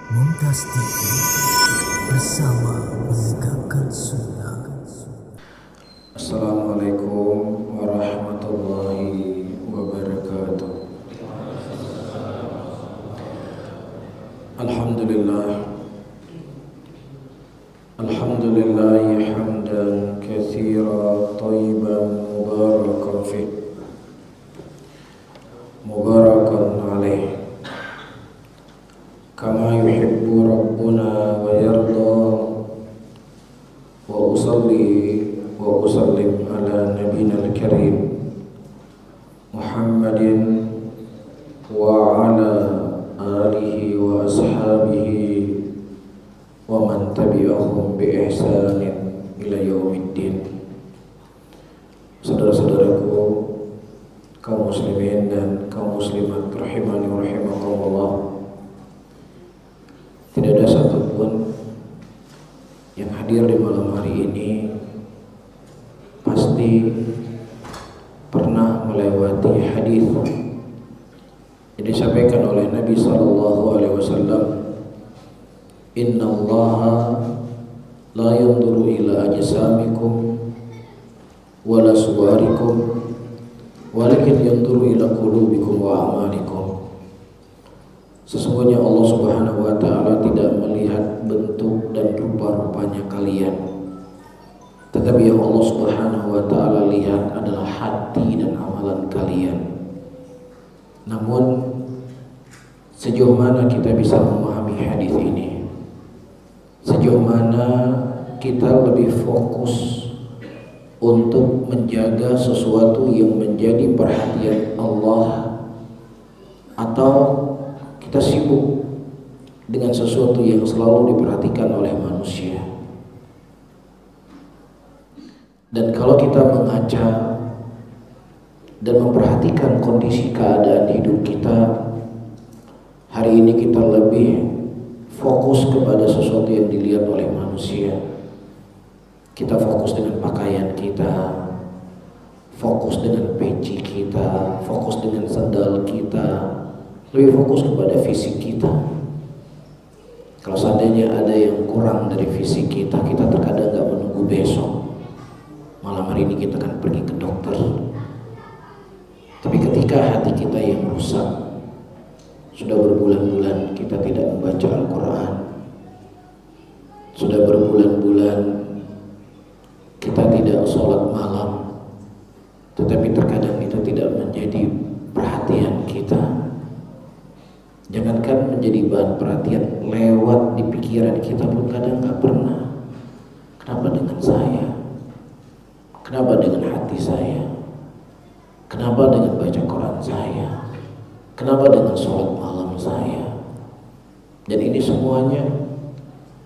Mumtaz TV bersama menegakkan sunnah. Assalamualaikum warahmatullahi wabarakatuh. Alhamdulillah hamdan katsiran thayyiban mubarakan fih mubarakan alaih kama yuhibbu rabbuna wa yarda. Wa usalli wa usallim ala nabiyina al-karim Muhammadin wa ala alihi wa ashabihi wa man tabi'ahum bi ihsanin ila yaumiddin. Saudara-saudaraku kaum muslimin dan kaum muslimat rahimani wa rahimakumullah, tidak ada satupun yang hadir di malam hari ini pasti pernah melewati hadis yang disampaikan oleh Nabi sallallahu alaihi wasallam, innallaha la yanzuru ila ajsamikum wala suwarikum walakin yanzuru ila qulubikum wa a'malikum. Sesungguhnya Allah Subhanahu wa taala tidak melihat bentuk dan rupa-rupanya kalian, tetapi yang Allah Subhanahu wa taala lihat adalah hati dan amalan kalian. Namun sejauh mana kita bisa memahami hadis ini? Sejauh mana kita lebih fokus untuk menjaga sesuatu yang menjadi perhatian Allah, atau kita sibuk dengan sesuatu yang selalu diperhatikan oleh manusia? Dan kalau kita mengaca dan memperhatikan kondisi keadaan hidup kita hari ini, kita lebih fokus kepada sesuatu yang dilihat oleh manusia. Kita fokus dengan pakaian kita, fokus dengan peci kita, fokus dengan sandal kita, lebih fokus kepada fisik kita. Kalau seandainya ada yang kurang dari fisik kita, kita terkadang gak menunggu besok, malam hari ini kita akan pergi ke dokter. Tapi ketika hati kita yang rusak, sudah berbulan-bulan kita tidak membaca Al-Quran, sudah berbulan-bulan kita tidak sholat malam, tetapi terkadang itu tidak menjadi perhatian kita. Jangankan menjadi bahan perhatian, lewat di pikiran kita pun kadang gak pernah. Kenapa dengan saya? Kenapa dengan hati saya? Kenapa dengan baca Quran saya? Kenapa dengan sholat malam saya? Dan ini semuanya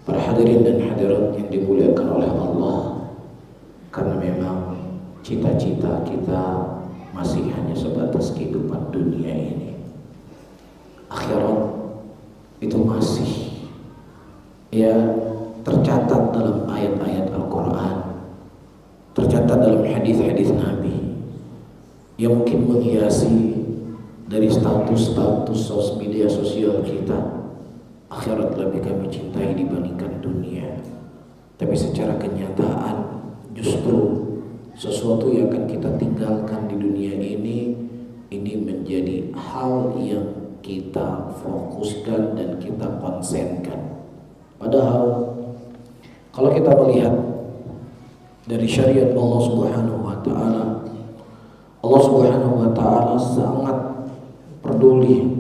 para hadirin dan hadirat yang dimuliakan oleh Allah, karena memang cita-cita kita masih hanya sebatas kehidupan dunia ini. Akhirat itu masih tercatat dalam ayat-ayat Al-Quran, tercatat dalam hadis-hadis Nabi yang mungkin menghiasi dari status media sosial kita. Akhirat lebih kami cintai dibandingkan dunia. Tapi secara kenyataan justru sesuatu yang akan kita tinggalkan di dunia ini menjadi hal yang kita fokuskan dan kita konsenkan. Padahal kalau kita melihat dari syariat Allah Subhanahu wa taala, Allah Subhanahu wa taala sangat peduli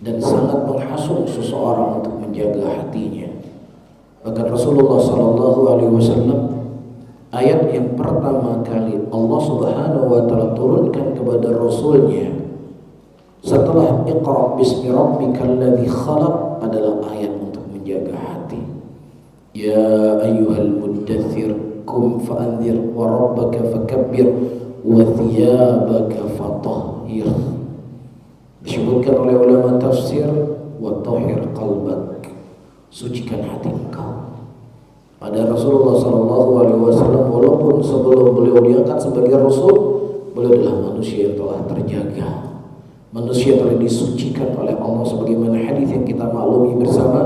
dan sangat menghasut seseorang untuk menjaga hatinya. Bahkan Rasulullah sallallahu alaihi wasallam, ayat yang pertama kali Allah Subhanahu wa taala turunkan kepada Rasulnya setelah Iqra bismi rabbikal ladzi khalaq adalah ayat untuk menjaga hati. Ya ayyuhal muddaththir qum fa'anzir wa rabbaka fakabbir wa thiyabaka fatahhir. Disebutkan oleh ulama tafsir, wa tahhir qalbak, sucikan hati engkau. Pada Rasulullah sallallahu alaihi wasallam, walaupun sebelum beliau diangkat sebagai rasul, beliau adalah manusia yang telah terjaga, manusia telah disucikan oleh Allah, sebagaimana hadis yang kita maklumi bersama,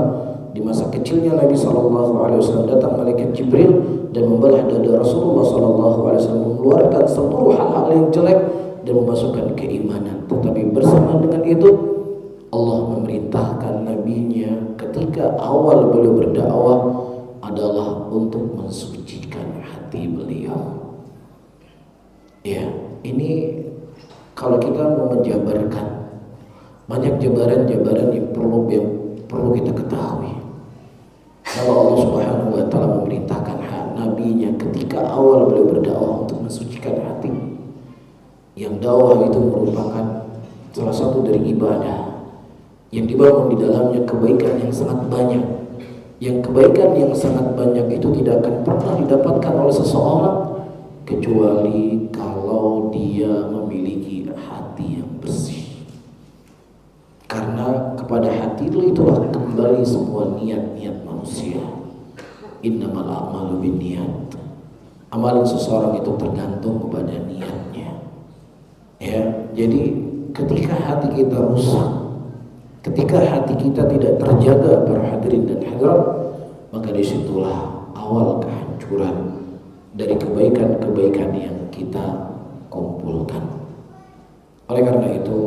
istrinya Nabi SAW datang malaikat Jibril dan membelah dada Rasulullah SAW, mengeluarkan seluruh hal-hal yang jelek dan memasukkan keimanan. Tetapi bersama dengan itu Allah memerintahkan nabinya ketika awal beliau berdakwah adalah untuk mensucikan hati beliau. Ya, ini kalau kita mau menjabarkan, banyak jabaran-jabaran yang perlu kita ketahui. Kalau Allah Subhanahu wa taala memerintahkan nabinya ketika awal beliau berdakwah untuk mensucikan hati, yang dakwah itu merupakan salah satu dari ibadah yang dibangun di dalamnya kebaikan yang sangat banyak. Yang kebaikan yang sangat banyak itu tidak akan pernah didapatkan oleh seseorang kecuali kalau dia memiliki hati yang bersih. Karena kepada hati itulah kembali semua niat-niat manusia. Innamal a'malu binniyat. Amalan seseorang itu tergantung kepada niatnya. Ya, jadi ketika hati kita rusak, ketika hati kita tidak terjaga, para hadirin dan hadirat, maka disitulah awal kehancuran dari kebaikan-kebaikan yang kita kumpulkan. Oleh karena itu,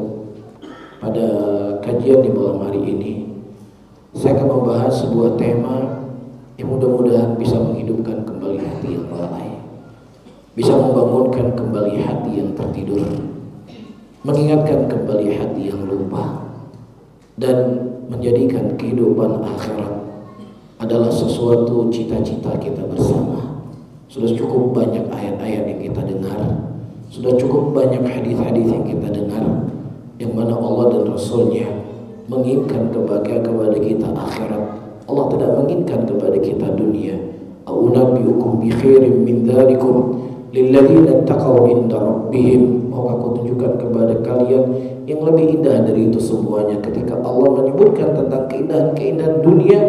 pada kajian di malam hari ini saya akan membahas sebuah tema yang mudah-mudahan bisa menghidupkan kembali hati yang lalai, bisa membangunkan kembali hati yang tertidur, mengingatkan kembali hati yang lupa, dan menjadikan kehidupan akhirat adalah sesuatu cita-cita kita bersama. Sudah cukup banyak ayat-ayat yang kita dengar, sudah cukup banyak hadis-hadis yang kita dengar, yang mana Allah dan Rasulnya menginginkan kebahagiaan kepada kita akhirat. Allah tidak menginginkan kepada kita dunia. A'unabbiukum bi khairin min dzalikum lilladzina taqaw inda rabbihim. Mau aku tunjukkan kepada kalian yang lebih indah dari itu semuanya. Ketika Allah menyebutkan tentang keindahan-keindahan dunia,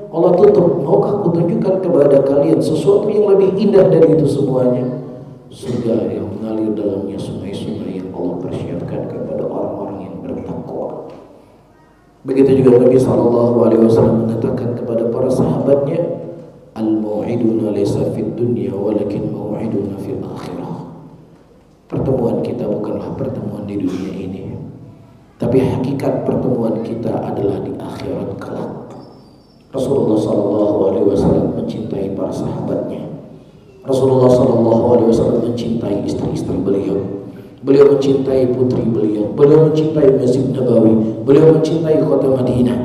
Allah tutup, maukah aku tunjukkan kepada kalian sesuatu yang lebih indah dari itu semuanya? Surga yang mengalir dalamnya sungai-sungai yang Allah persiapkan kepada orang-orang yang bertakwa. Begitu juga Nabi SAW mengatakan kepada para sahabatnya, al-mau'iduna laysa fid dunya walakin mau'iduna fil akhirah. Pertemuan kita bukanlah pertemuan di dunia ini, tapi hakikat pertemuan kita adalah di akhirat kelak. Rasulullah SAW mencintai para sahabatnya. Rasulullah SAW mencintai istri-istri beliau. Beliau mencintai putri beliau. Beliau mencintai Masjid Nabawi. Beliau mencintai kota Madinah.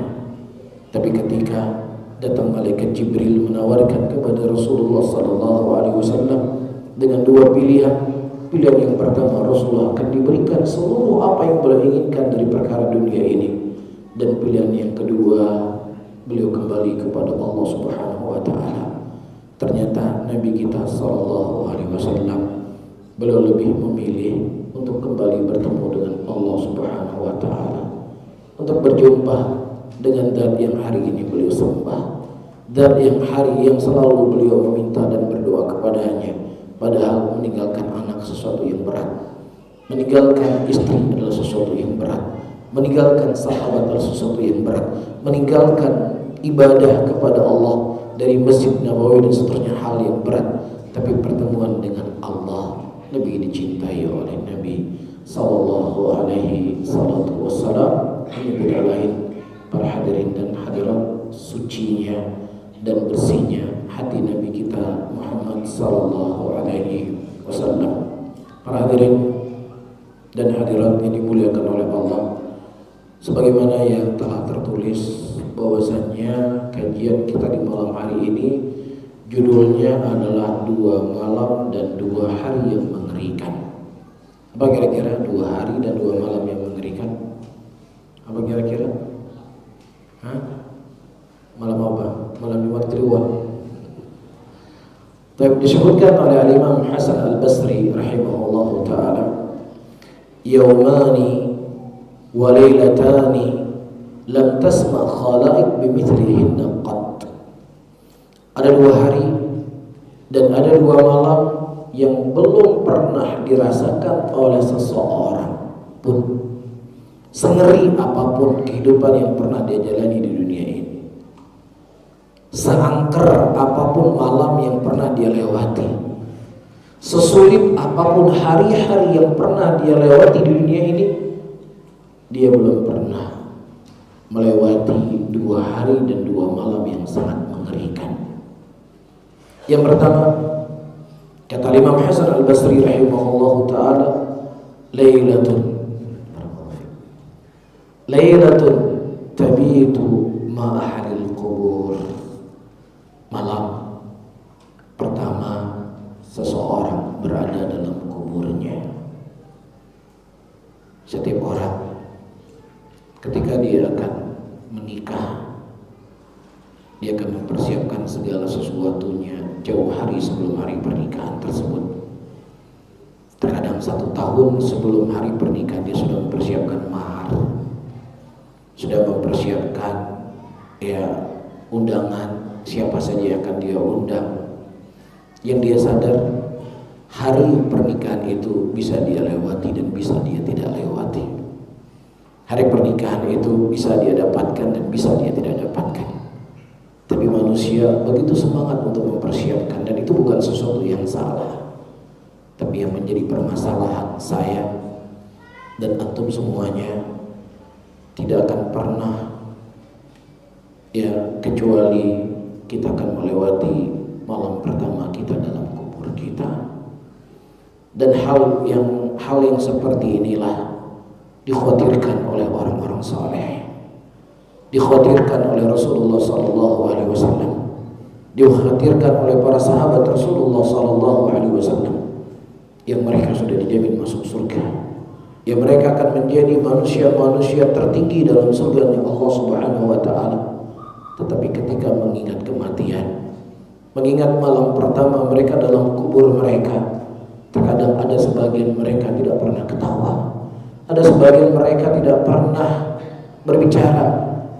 Tapi ketika datang malaikat Jibril menawarkan kepada Rasulullah SAW dengan dua pilihan. Pilihan yang pertama, Rasulullah akan diberikan seluruh apa yang beliau inginkan dari perkara dunia ini. Dan pilihan yang kedua, beliau kembali kepada Allah Subhanahu wa taala. Ternyata Nabi kita SAW, beliau lebih memilih untuk kembali bertemu dengan Allah Subhanahu wa taala, untuk berjumpa dengan zat yang hari ini beliau sembah, zat yang selalu beliau meminta dan berdoa kepadanya. Padahal meninggalkan anak sesuatu yang berat, meninggalkan istri adalah sesuatu yang berat, meninggalkan sahabat adalah sesuatu yang berat, meninggalkan ibadah kepada Allah dari Masjid Nabawi dan seterusnya hal yang berat. Tapi pertemuan dengan Allah lebih dicintai oleh Nabi Sallallahu Alaihi Wasallam. Ini tidak lain, para hadirin dan hadirat, sucinya dan bersihnya hati Nabi kita Muhammad Sallallahu Alaihi Wasallam. Para hadirin dan hadirat yang dimuliakan oleh Allah, sebagaimana yang telah tertulis bahwasannya kajian kita di malam hari ini judulnya adalah 2 malam dan 2 hari yang mengerikan. Apa kira-kira 2 hari dan 2 malam yang mengerikan? Apa kira-kira? Malam apa? Malam Jumat Kliwon. Disebutkan oleh Al-Imam Hasan Al-Basri rahimahullahu ta'ala, yawmani wa laylatani lam tasma' khalaik bimithlihinna qat. Ada 2 hari dan ada 2 malam yang belum pernah dirasakan oleh seseorang pun, sengeri apapun kehidupan yang pernah dia jalani di dunia ini. seangker apapun malam yang pernah dia lewati, sesulit apapun hari-hari yang pernah dia lewati di dunia ini, dia belum pernah melewati 2 hari dan 2 malam yang sangat mengerikan. Yang pertama, kata Imam Hasan Al-Basri rahimahullahu ta'ala, Lailatun tabitu ma'ahalil kubur. Malam pertama seseorang berada dalam kuburnya. Setiap orang ketika dia akan menikah, dia akan mempersiapkan segala sesuatunya jauh hari sebelum hari pernikahan tersebut. Terkadang 1 tahun sebelum hari pernikahan dia sudah mempersiapkan mahar, sudah mempersiapkan undangan siapa saja yang akan dia undang. Yang dia sadar hari pernikahan itu bisa dia lewati dan bisa dia tidak lewati. Hari pernikahan itu bisa dia dapatkan dan bisa dia tidak dapatkan. Tapi manusia begitu semangat untuk mempersiapkan, dan itu bukan sesuatu yang salah. Tapi yang menjadi permasalahan saya dan antum semuanya, tidak akan pernah kecuali kita akan melewati malam pertama kita dalam kubur kita. Dan hal yang seperti inilah dikhawatirkan oleh orang-orang saleh, dikhawatirkan oleh Rasulullah SAW, dikhawatirkan oleh para sahabat Rasulullah SAW, yang mereka sudah dijamin masuk surga, yang mereka akan menjadi manusia-manusia tertinggi dalam surga Allah Subhanahu wa Ta'ala. Tetapi ketika mengingat kematian, mengingat malam pertama mereka dalam kubur mereka, terkadang ada sebagian mereka tidak pernah ketawa, ada sebagian mereka tidak pernah berbicara,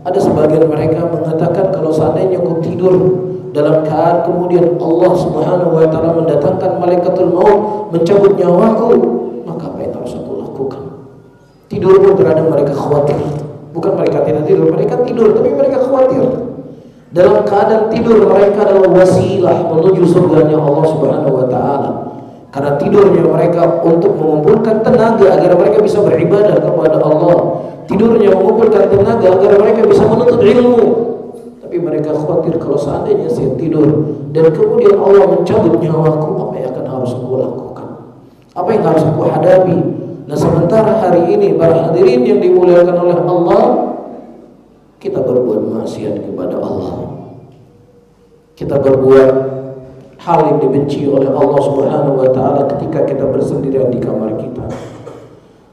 ada sebagian mereka mengatakan, kalau seandainya aku tidur dalam keadaan kemudian Allah Subhanahu wa Ta'ala mendatangkan malaikatul maut mencabut nyawaku, maka apa yang harus aku lakukan? Tidur pun terkadang mereka khawatir. Bukan mereka tidak tidur, mereka tidur, tapi mereka khawatir. Dalam keadaan tidur mereka adalah wasilah menuju surganya Allah Subhanahu wa Ta'ala. Karena tidurnya mereka untuk mengumpulkan tenaga agar mereka bisa beribadah kepada Allah. Tidurnya mengumpulkan tenaga agar mereka bisa menuntut ilmu. Tapi mereka khawatir, kalau seandainya saya tidur dan kemudian Allah mencabut nyawaku, apa yang akan harus aku lakukan? Apa yang harus aku hadapi? Nah, sementara hari ini para hadirin yang dimuliakan oleh Allah, kita berbuat maksiat kepada Allah, kita berbuat hal yang dibenci oleh Allah Subhanahu wa Ta'ala ketika kita bersendirian di kamar kita,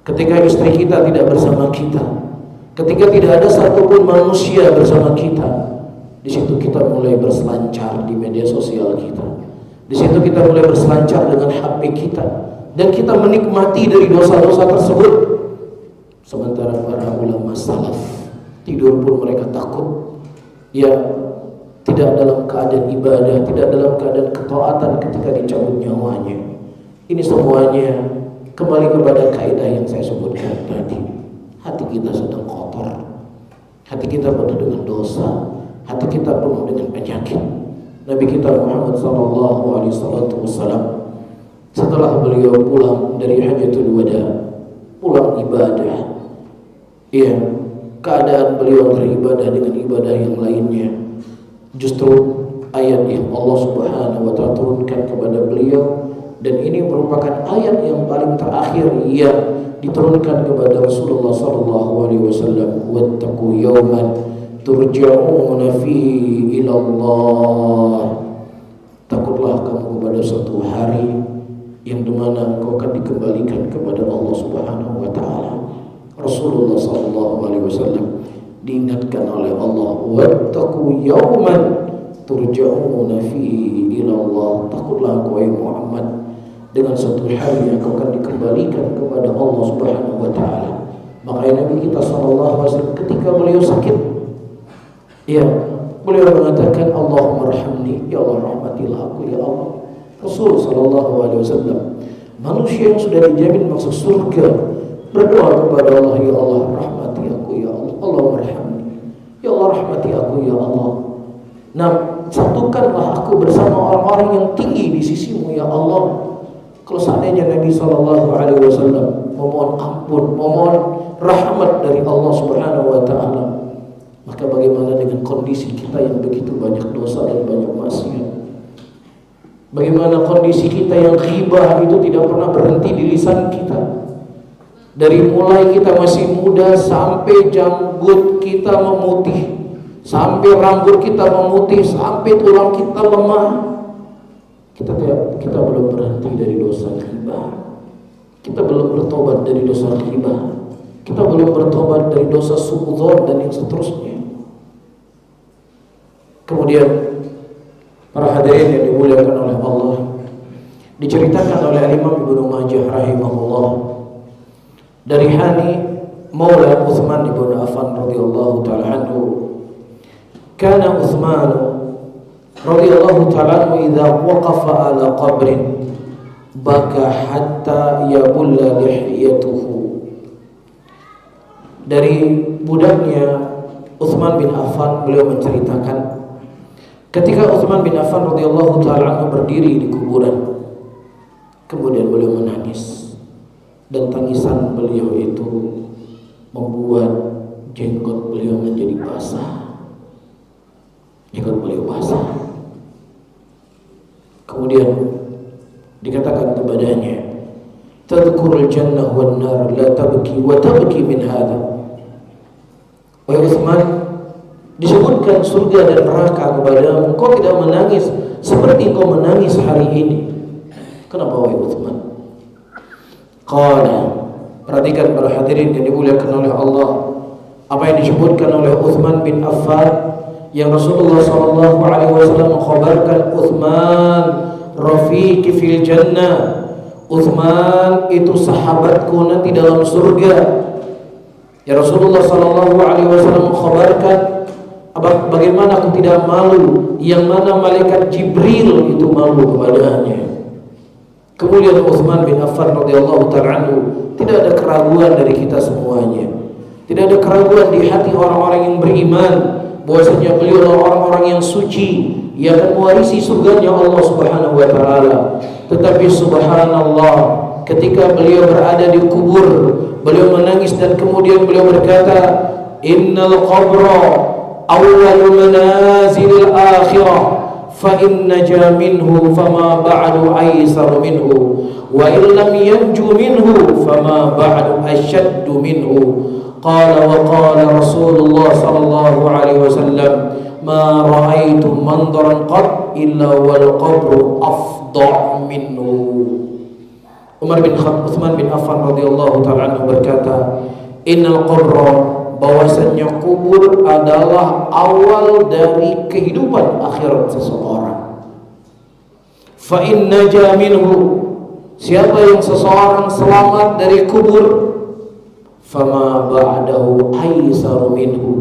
ketika istri kita tidak bersama kita, ketika tidak ada satupun manusia bersama kita. Di situ kita mulai berselancar di media sosial kita, di situ kita mulai berselancar dengan HP kita, dan kita menikmati dari dosa-dosa tersebut. Sementara para ulama salaf tidur pun mereka takut, tidak dalam keadaan ibadah, tidak dalam keadaan ketaatan ketika dicabut nyawanya. Ini semuanya kembali kepada kaidah yang saya sebutkan tadi. Hati kita sedang kotor, hati kita penuh dengan dosa, hati kita penuh dengan penyakit. Nabi kita Muhammad SAW setelah beliau pulang dari Hajjatul Wada, pulang ibadah, keadaan beliau beribadah dengan ibadah yang lainnya, justru ayat yang Allah Subhanahu wa Ta'ala turunkan kepada beliau, dan ini merupakan ayat yang paling terakhir yang diturunkan kepada Rasulullah SAW. Wattaqu yawman turja'una fihi ila Allah. Takutlah kamu kepada suatu hari yang dimana engkau akan dikembalikan kepada Allah Subhanahu wa Ta'ala. Rasulullah SAW diingatkan oleh Allah, wattaqu yawman turja'una fihi ila Allah. Takutlah engkau Muhammad dengan suatu hari yang engkau akan dikembalikan kepada Allah Subhanahu wa Ta'ala. Makanya Nabi kita SAW ketika beliau sakit, beliau mengatakan, Allahumma rahmni, ya Allah rahmatilah aku ya Allah. Rasul SAW, manusia yang sudah dijamin masuk surga, berdoa kepada Allah, ya Allah rahmati aku ya Allah. Allahumma rahmni, ya Allah rahmati aku ya Allah. Nah, satukanlah aku bersama orang-orang yang tinggi di sisimu ya Allah. Kalau seandainya Nabi SAW memohon ampun, memohon rahmat dari Allah Subhanahu wa Ta'ala, maka bagaimana dengan kondisi kita yang begitu banyak dosa dan banyak maksiat? Bagaimana kondisi kita yang ghibah itu tidak pernah berhenti di lisan kita? Dari mulai kita masih muda sampai janggut kita memutih, sampai rambut kita memutih, sampai tulang kita lemah, kita belum berhenti dari dosa ghibah. Kita belum bertobat dari dosa ghibah. Kita belum bertobat dari dosa suudzon dan yang seterusnya. Kemudian para hadirin yang dimuliakan oleh Allah, diceritakan oleh Imam Ibnu Majah rahimahullah dari Hani Maula Utsman bin Affan radhiyallahu taala anhu, kana Utsman radhiyallahu taala anhu idza waqafa ala qabrin baka hatta yabulla lihiyatuhu. Dari budaknya Utsman bin Affan, beliau menceritakan ketika Utsman bin Affan radhiyallahu taala anhu berdiri di kuburan, kemudian beliau menangis, dan tangisan beliau itu membuat jenggot beliau menjadi basah. Jenggot beliau basah. Kemudian dikatakan kepadanya, tadhkurul jannah wan nar la tabki wa tabki min hadha. Wahai Utsman, disebutkan surga dan neraka kepadamu, kau tidak menangis seperti kau menangis hari ini. Kenapa wahai Utsman? Qala, perhatikan para hadirin yang dimuliakan oleh Allah, apa yang disebutkan oleh Utsman bin Affan yang Rasulullah SAW mengkhabarkan, Utsman rafiqi fil jannah, Utsman itu sahabatku nanti dalam surga. Ya Rasulullah SAW mengkhabarkan, bagaimana aku tidak malu, yang mana malaikat Jibril itu malu kepadanya. Kemudian Utsman bin Affan radhiyallahu ta'ala anhu, tidak ada keraguan dari kita semuanya, tidak ada keraguan di hati orang-orang yang beriman bahwasanya beliau adalah orang-orang yang suci yang akan mewarisi surganya Allah Subhanahu wa taala. Tetapi subhanallah, ketika beliau berada di kubur, beliau menangis dan kemudian beliau berkata, innal qabra awwal manazilil akhirah fa in naja minhu fama ba'du aysar minhu wa in lam yanju minhu fama ba'du ashaddu minhu. Qala wa qala Rasulullah sallallahu alaihi wasallam, ma ra'aitu mandaran qad illa wal qabru afdha minhu. Utsman bin Affan radhiyallahu ta'ala anhu berkata, innal qabra, bahwasanya kubur adalah awal dari kehidupan akhirat seseorang. Fa in naja minhu, siapa yang seseorang selamat dari kubur, fama ba'dahu aisaru minhu,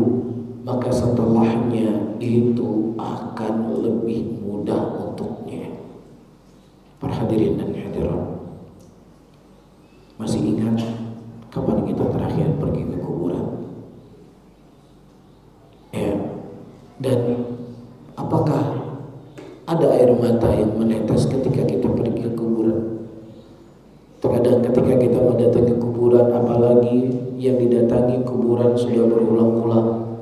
maka setelahnya itu akan lebih mudah untuknya. Para hadirin dan hadirat, masih ingat kapan kita terakhir pergi ke kuburan? Ya, dan apakah ada air mata yang menetes ketika kita pergi ke kuburan? Terkadang ketika kita mendatangi kuburan, apalagi yang didatangi kuburan sudah berulang-ulang,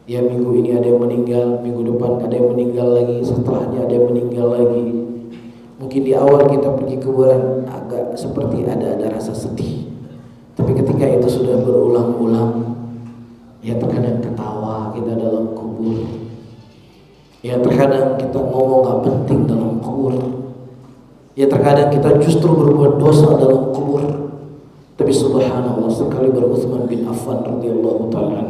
ya minggu ini ada yang meninggal, minggu depan ada yang meninggal lagi, setelahnya ada yang meninggal lagi. Mungkin di awal kita pergi kuburan agak seperti ada rasa sedih, tapi ketika itu sudah berulang-ulang, ya terkadang ketawa kita dalam kubur, ya terkadang kita ngomong gak penting dalam kubur, ya terkadang kita justru berbuat dosa dalam kubur. Tapi subhanallah, sekali Utsman bin Affan radhiyallahu ta'ala,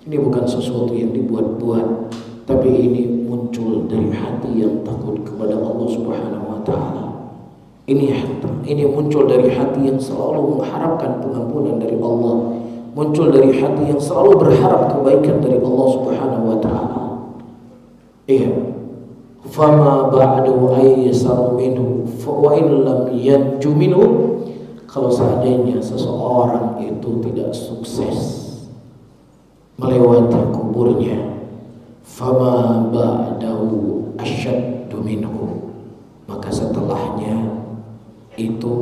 ini bukan sesuatu yang dibuat-buat, tapi ini muncul dari hati yang takut kepada Allah Subhanahu wa ta'ala. Ini muncul dari hati yang selalu mengharapkan pengampunan dari Allah, muncul dari hati yang selalu berharap kebaikan dari Allah Subhanahu wa ta'ala. Iya, fama ba'du aysar minhu wa in lam yanju minhu, kalau seandainya seseorang itu tidak sukses melewati kuburnya, fama ba'dahu asyaddu minhu, maka setelahnya itu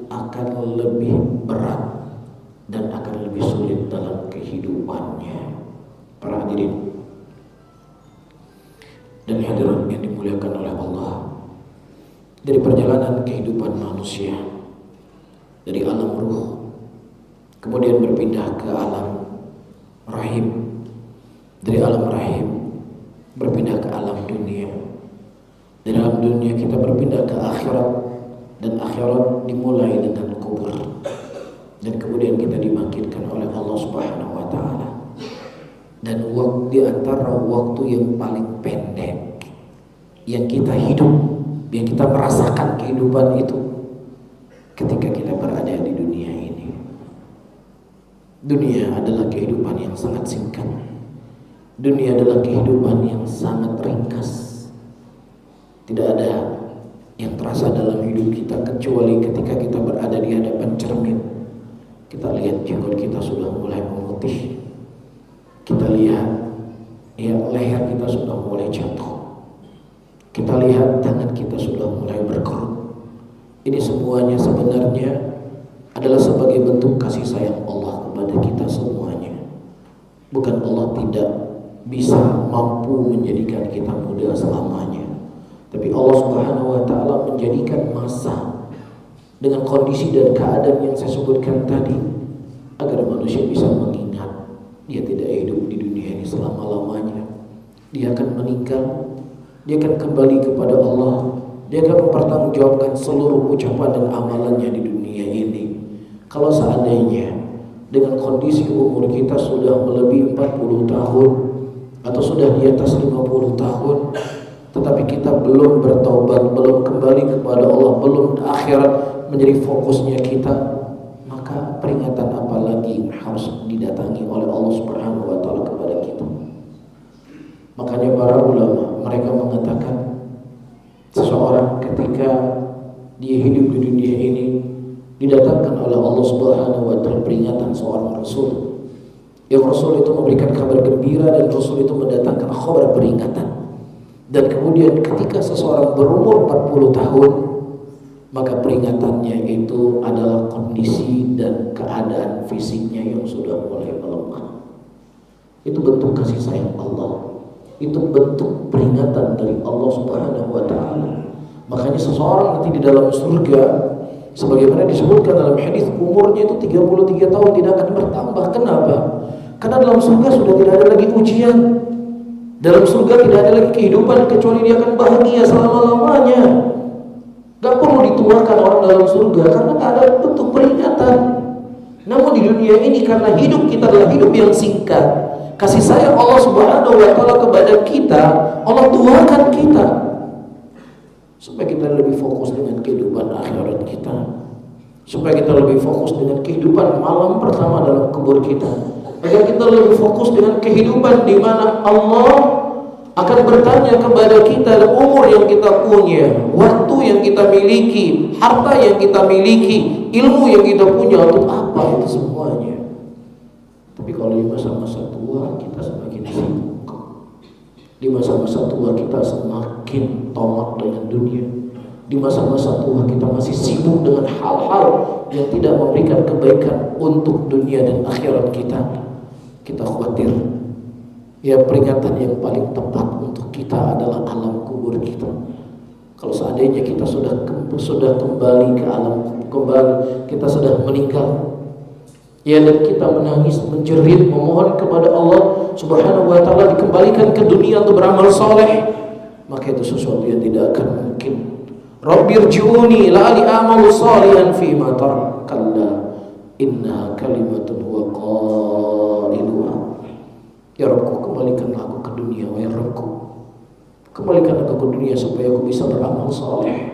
akan lebih berat dan akan lebih sulit dalam kehidupannya. Para hadirin dan hadirat yang dimuliakan oleh Allah, dari perjalanan kehidupan manusia dari alam ruh kemudian berpindah ke alam rahim, dari alam rahim berpindah ke alam dunia, dari alam dunia kita berpindah ke akhirat, dan akhirat dimulai dengan kubur, dan kemudian kita dibangkitkan oleh Allah Subhanahu wa taala. Dan di antara waktu yang paling pendek yang kita hidup, yang kita merasakan kehidupan itu ketika kita berada di dunia ini. Dunia adalah kehidupan yang sangat singkat. Dunia adalah kehidupan yang sangat ringkas. Tidak ada yang terasa dalam hidup kita kecuali ketika kita berada di hadapan cermin. Kita lihat jenggot kita sudah mulai memutih. Kita lihat leher kita sudah mulai jatuh. Kita lihat tangan kita sudah mulai berkerut. Ini semuanya sebenarnya adalah sebagai bentuk kasih sayang Allah kepada kita semuanya. Bukan Allah tidak bisa mampu menjadikan kita muda selamanya, tapi Allah Subhanahu wa taala menjadikan masa dengan kondisi dan keadaan yang saya sebutkan tadi agar manusia bisa mengingat dia tidak hidup di dunia ini selama-lamanya. Dia akan meninggal, dia akan kembali kepada Allah, dia akan mempertanggungjawabkan seluruh ucapan dan amalannya di dunia ini. Kalau seandainya dengan kondisi umur kita sudah melebihi 40 tahun atau sudah di atas 50 tahun, tetapi kita belum bertaubat, belum kembali kepada Allah, belum akhirat menjadi fokusnya kita, maka peringatan apa lagi yang harus didatangi oleh Allah Subhanahu wa taala kepada kita? Makanya para ulama mereka mengatakan seseorang ketika dia hidup di dunia ini didatangkan oleh Allah Subhanahu wa taala peringatan seorang rasul. Yang Rasul itu memberikan kabar gembira dan Rasul itu mendatangkan kabar peringatan. Dan kemudian ketika seseorang berumur 40 tahun, maka peringatannya itu adalah kondisi dan keadaan fisiknya yang sudah mulai melemah. Itu bentuk kasih sayang Allah. Itu bentuk peringatan dari Allah Subhanahu wa taala. Makanya seseorang nanti di dalam surga, sebagaimana disebutkan dalam hadis, umurnya itu 33 tahun tidak akan bertambah. Kenapa? Karena dalam surga sudah tidak ada lagi ujian. Dalam surga tidak ada lagi kehidupan kecuali dia akan bahagia selama-lamanya. Gak perlu dituakan orang dalam surga karena gak ada bentuk peringatan. Namun di dunia ini karena hidup kita adalah hidup yang singkat, kasih sayang Allah Subhanahu wa taala kepada kita, Allah tuakan kita supaya kita lebih fokus dengan kehidupan akhirat kita, supaya kita lebih fokus dengan kehidupan malam pertama dalam kubur kita, agar kita lebih fokus dengan kehidupan di mana Allah akan bertanya kepada kita umur yang kita punya, waktu yang kita miliki, harta yang kita miliki, ilmu yang kita punya untuk apa itu semuanya. Tapi kalau di masa-masa tua kita semakin sibuk, di masa-masa tua kita semakin tamak dengan dunia, di masa-masa tua kita masih sibuk dengan hal-hal yang tidak memberikan kebaikan untuk dunia dan akhirat kita. Kita khawatir ya peringatan yang paling tepat untuk kita adalah alam kubur kita. Kalau seandainya kita sudah kembali ke alam, kita sudah meninggal, ya, dan kita menangis, menjerit, memohon kepada Allah Subhanahu wa taala dikembalikan ke dunia untuk beramal soleh, maka itu sesuatu yang tidak akan mungkin. Rabbirji'uni la'ali a'malu shalihan fima tarak, kalla inna kalimatun huwa qailuha. Ya Rabbku, kembalikanlah aku ke dunia, wahai Rabbku, kembalikan aku ke dunia supaya aku bisa beramal soleh.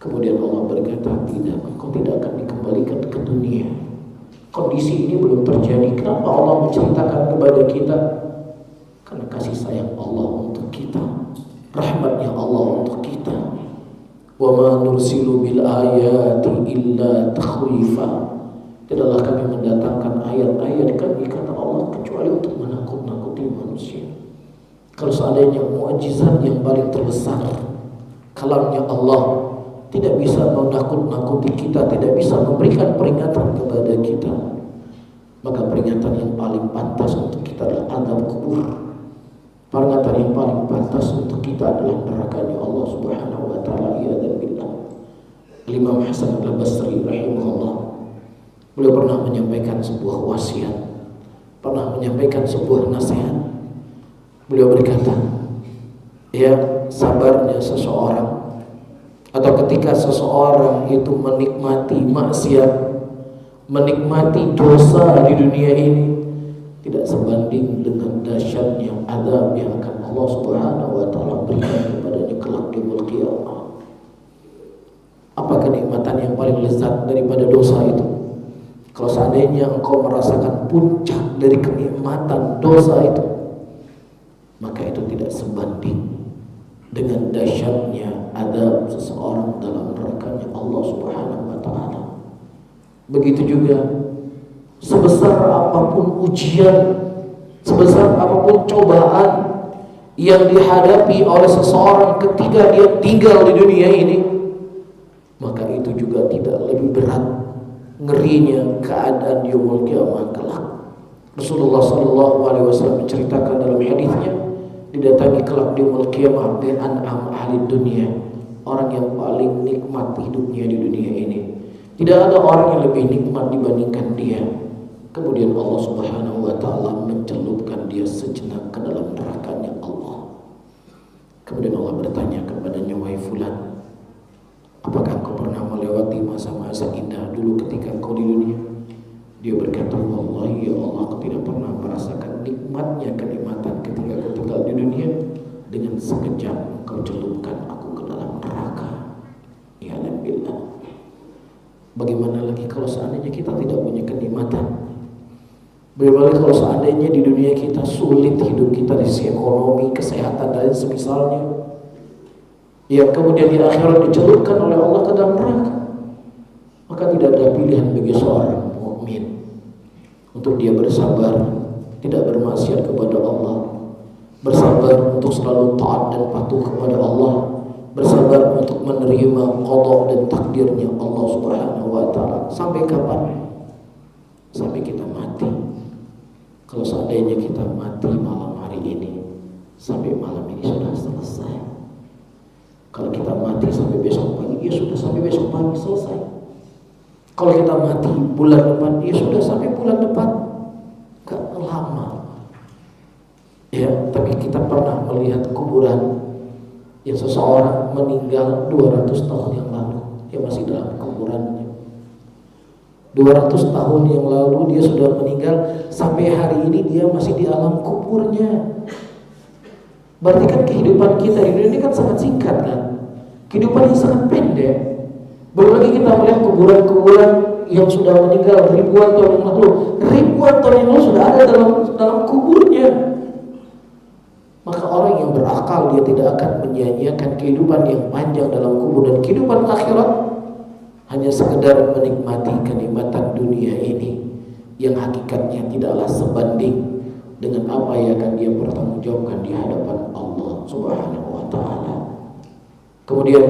Kemudian Allah berkata, tidak, engkau tidak akan dikembalikan ke dunia. Kondisi ini belum terjadi. Kenapa Allah menceritakan kepada kita? Karena kasih sayang Allah untuk kita, rahmatnya Allah untuk kita. Wa ma nursilu bil ayati illa takhwifa. Tidaklah kami mendatangkan ayat-ayat kami, kata Allah, kecuali untuk menakut-nakuti manusia. Kalau seandainya mukjizat yang paling terbesar, kalamnya Allah, tidak bisa menakut-nakuti kita, tidak bisa memberikan peringatan kepada kita, maka peringatan yang paling pantas untuk kita adalah azab kubur. Peringatan yang paling pantas untuk kita adalah nerakanya Allah Subhanahu wa taala. Ya dan billah. Imam Hasan al-Basri rahimahullah, beliau pernah menyampaikan sebuah wasiat, pernah menyampaikan sebuah nasihat. Beliau berkata, ya, sabarnya seseorang, atau ketika seseorang itu menikmati maksiat, menikmati dosa di dunia ini, tidak sebanding dengan dahsyatnya azab yang akan Allah Subhanahu wa taala berikan kepadanya kelak di yaumul qiyamah. Apa kenikmatan yang paling lezat daripada dosa itu? Kalau seandainya engkau merasakan puncak dari kenikmatan dosa itu, maka itu tidak sebanding dengan dahsyatnya azab seseorang dalam nerakanya Allah Subhanahu wa taala. Begitu juga sebesar apapun ujian, sebesar apapun cobaan yang dihadapi oleh seseorang ketika dia tinggal di dunia ini, maka itu juga tidak lebih berat ngerinya keadaan yaumul qiyamah kelak. Rasulullah sallallahu alaihi wasallam menceritakan dalam hadisnya, didatangi kelak di yaumul qiyamah bi an'am ahli dunia, orang yang paling nikmat hidupnya di dunia ini. Tidak ada orang yang lebih nikmat dibandingkan dia. Kemudian Allah Subhanahu wa taala mencelupkan dia sejenak ke dalam nerakanya Allah. Kemudian Allah bertanya kepadanya, wahai fulan, apakah engkau pernah melewati masa-masa indah dulu ketika engkau di dunia? Dia berkata, wallahi ya Allah, aku tidak pernah merasakan nikmatnya kenikmatan ketika aku tinggal di dunia. Dengan sekejap engkau celupkan aku ke dalam neraka. Ya billah. Bagaimana lagi kalau seandainya kita tidak punya kenikmatan? Bagaimana kalau seandainya di dunia kita sulit hidup kita dari sisi ekonomi, kesehatan dan semisalnya, yang kemudian di akhirat dicelupkan oleh Allah ke dalam neraka? Maka tidak ada pilihan bagi seorang mukmin untuk dia bersabar, tidak bermaksiat kepada Allah, bersabar untuk selalu taat dan patuh kepada Allah, bersabar untuk menerima qada dan takdirnya Allah Subhanahu wa taala. Sampai kapan? Sampai kita mati. Kalau seandainya kita mati malam hari ini, sampai malam ini sudah selesai. Kalau kita mati sampai besok pagi, ya sudah sampai besok pagi selesai. Kalau kita mati bulan depan, ya sudah sampai bulan depan. Gak lama. Ya, tapi kita pernah melihat kuburan yang seseorang meninggal 200 tahun yang lalu, dia masih dalam kuburannya. 200 tahun yang lalu dia sudah meninggal, sampai hari ini dia masih di alam kuburnya. Berarti kan kehidupan kita di dunia ini kan sangat singkat kan? Kehidupan yang sangat pendek. Belum lagi kita melihat kuburan-kuburan yang sudah meninggal ribuan tahun yang lalu. Ribuan tahun yang lalu sudah ada dalam kuburnya. Maka orang yang berakal, dia tidak akan menyia-nyiakan kehidupan yang panjang dalam kubur. Dan kehidupan akhirat hanya sekedar menikmati kenikmatan dunia ini, yang hakikatnya tidaklah sebanding dengan apa yang akan dia pertanggungjawabkan di hadapan Allah Subhanahu wa taala. Kemudian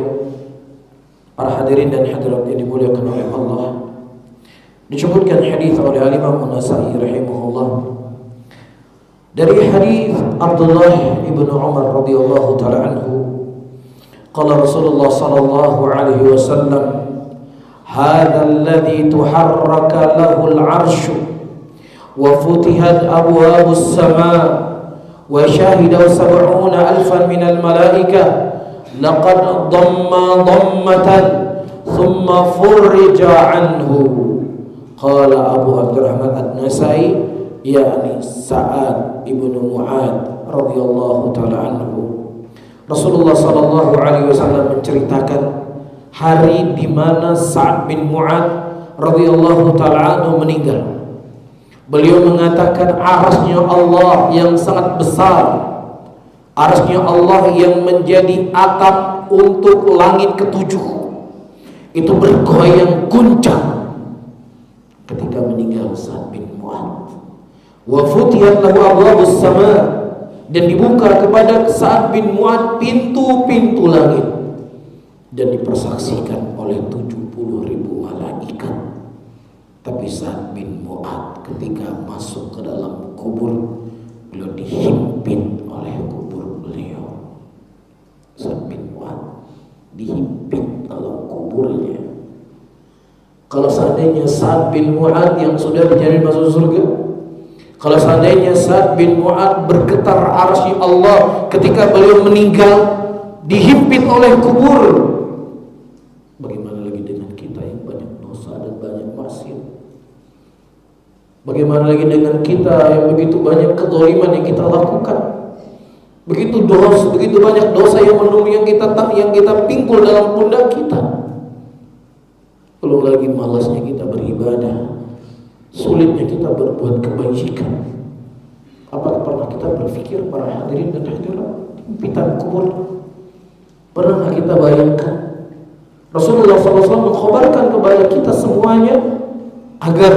para hadirin dan hadirat yang dimuliakan oleh Allah, disebutkan hadis oleh Imam An-Nasa'i rahimahullah dari hadis Abdullah ibn Umar radhiyallahu taala anhu, qala Rasulullah sallallahu alaihi wasallam, hadha alladhi tuharraka lahu al-'arsy wa futihat abwabus samaa wa shahida 70,000 minal malaikah laqad dhamma dhammatan thumma furrija anhu. Qala Abu Abdurrahman An-Nasa'i, yakni Sa'ad ibnu Mu'ad radhiyallahu taala anhu. Rasulullah sallallahu alaihi wasallam menceritakan hari di mana Sa'ad bin Mu'ad radhiyallahu taala anhu meninggal. Beliau mengatakan, arasnya Allah yang sangat besar, arasnya Allah yang menjadi atap untuk langit ketujuh, itu bergoyang guncang ketika meninggal Sa'ad bin Mu'ad. Wa futiyat lahu abwabus sama, dan dibuka kepada Sa'ad bin Mu'adz pintu-pintu langit dan dipersaksikan oleh 70.000 malaikat. Tapi Sa'ad bin Mu'adz ketika masuk ke dalam kubur, beliau dihimpit oleh kubur beliau. Sa'ad bin Mu'adz dihimpit dalam kuburnya. Kalau seandainya Sa'ad bin Mu'adz yang sudah dijamin masuk surga, kalau seandainya Sa'ad bin Mu'adz bergetar arsy Allah ketika beliau meninggal dihimpit oleh kubur, bagaimana lagi dengan kita yang banyak dosa dan banyak maksiat? Bagaimana lagi dengan kita yang begitu banyak kezaliman yang kita lakukan? Begitu banyak dosa yang menumpuk yang kita pikul dalam pundak kita. Belum lagi malasnya kita beribadah, sulitnya kita berbuat kebajikan. Apakah pernah kita berpikir, para hadirin dan hadirat, himpitan kubur? Pernah kita bayangkan? Rasulullah SAW mengkhabarkan kepada kita semuanya agar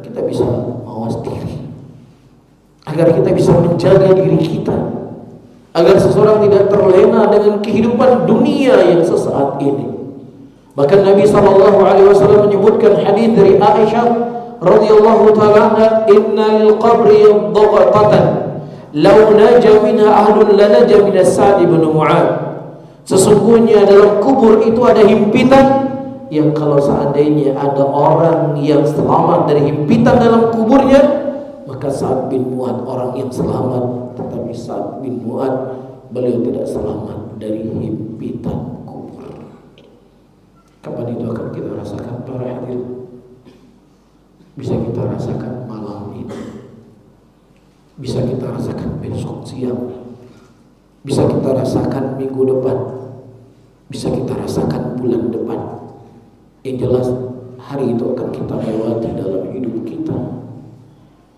kita bisa mawas diri, agar kita bisa menjaga diri kita, agar seseorang tidak terlena dengan kehidupan dunia yang sesaat ini. Bahkan Nabi SAW menyebutkan hadis dari Aisyah radhiyallahu ta'ala anha, "Inna lil qabri dhaqatan law naja minha ahlun lanaja min Sa'd bin Mu'adz." Sesungguhnya dalam kubur itu ada himpitan yang kalau seandainya ada orang yang selamat dari himpitan dalam kuburnya, maka Sa'd bin Mu'adz orang yang selamat. Tetapi Sa'd bin Mu'adz beliau tidak selamat dari himpitan kubur. Kapan itu akan kita rasakan, para hadirin? Bisa kita rasakan malam ini, bisa kita rasakan besok siang, bisa kita rasakan minggu depan, bisa kita rasakan bulan depan. Yang jelas hari itu akan kita lewati dalam hidup kita.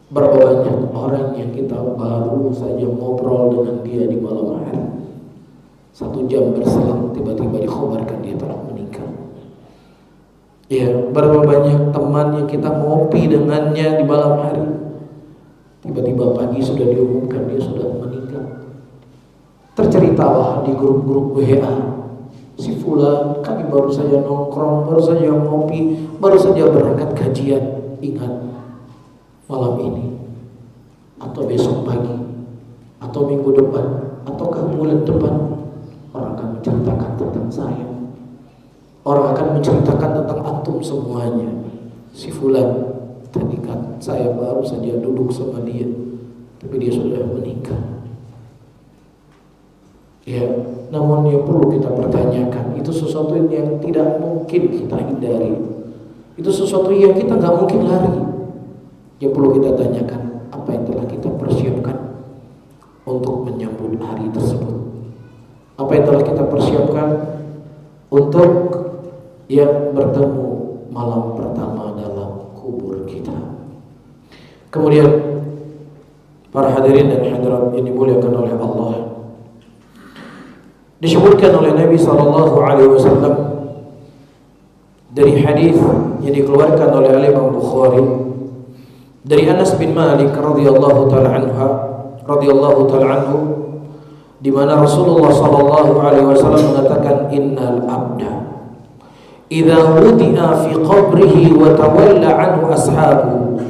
Berapa banyak orang yang kita baru saja ngobrol dengan dia di malam hari, 1 jam berselang tiba-tiba dikhabarkan dia telah menikah. Ya, berapa banyak teman yang kita ngopi dengannya di malam hari, tiba-tiba pagi sudah diumumkan dia sudah meninggal. Terceritalah di grup-grup WA, si fulan kami baru saja nongkrong, baru saja ngopi, baru saja berangkat kajian. Ingat, malam ini atau besok pagi atau minggu depan ataukah bulan depan orang akan menceritakan tentang saya. Orang akan menceritakan tentang antum semuanya. Si fulan tadi kan saya baru saja duduk sama dia, tapi dia sudah meninggal. Ya, namun yang perlu kita pertanyakan, itu sesuatu yang tidak mungkin kita hindari. Itu sesuatu yang kita nggak mungkin lari. Yang perlu kita tanyakan, apa yang telah kita persiapkan untuk menyambut hari tersebut? Apa yang telah kita persiapkan untuk yang bertemu malam pertama dalam kubur kita? Kemudian para hadirin dan hadirat yang dimuliakan oleh Allah, disebutkan oleh Nabi SAW dari hadis yang dikeluarkan oleh Imam Bukhari dari Anas bin Malik radhiyallahu taala anhu, di mana Rasulullah SAW mengatakan, innal abda idza wudi'a fi qabrihi wa tawalla anhu ashabuhu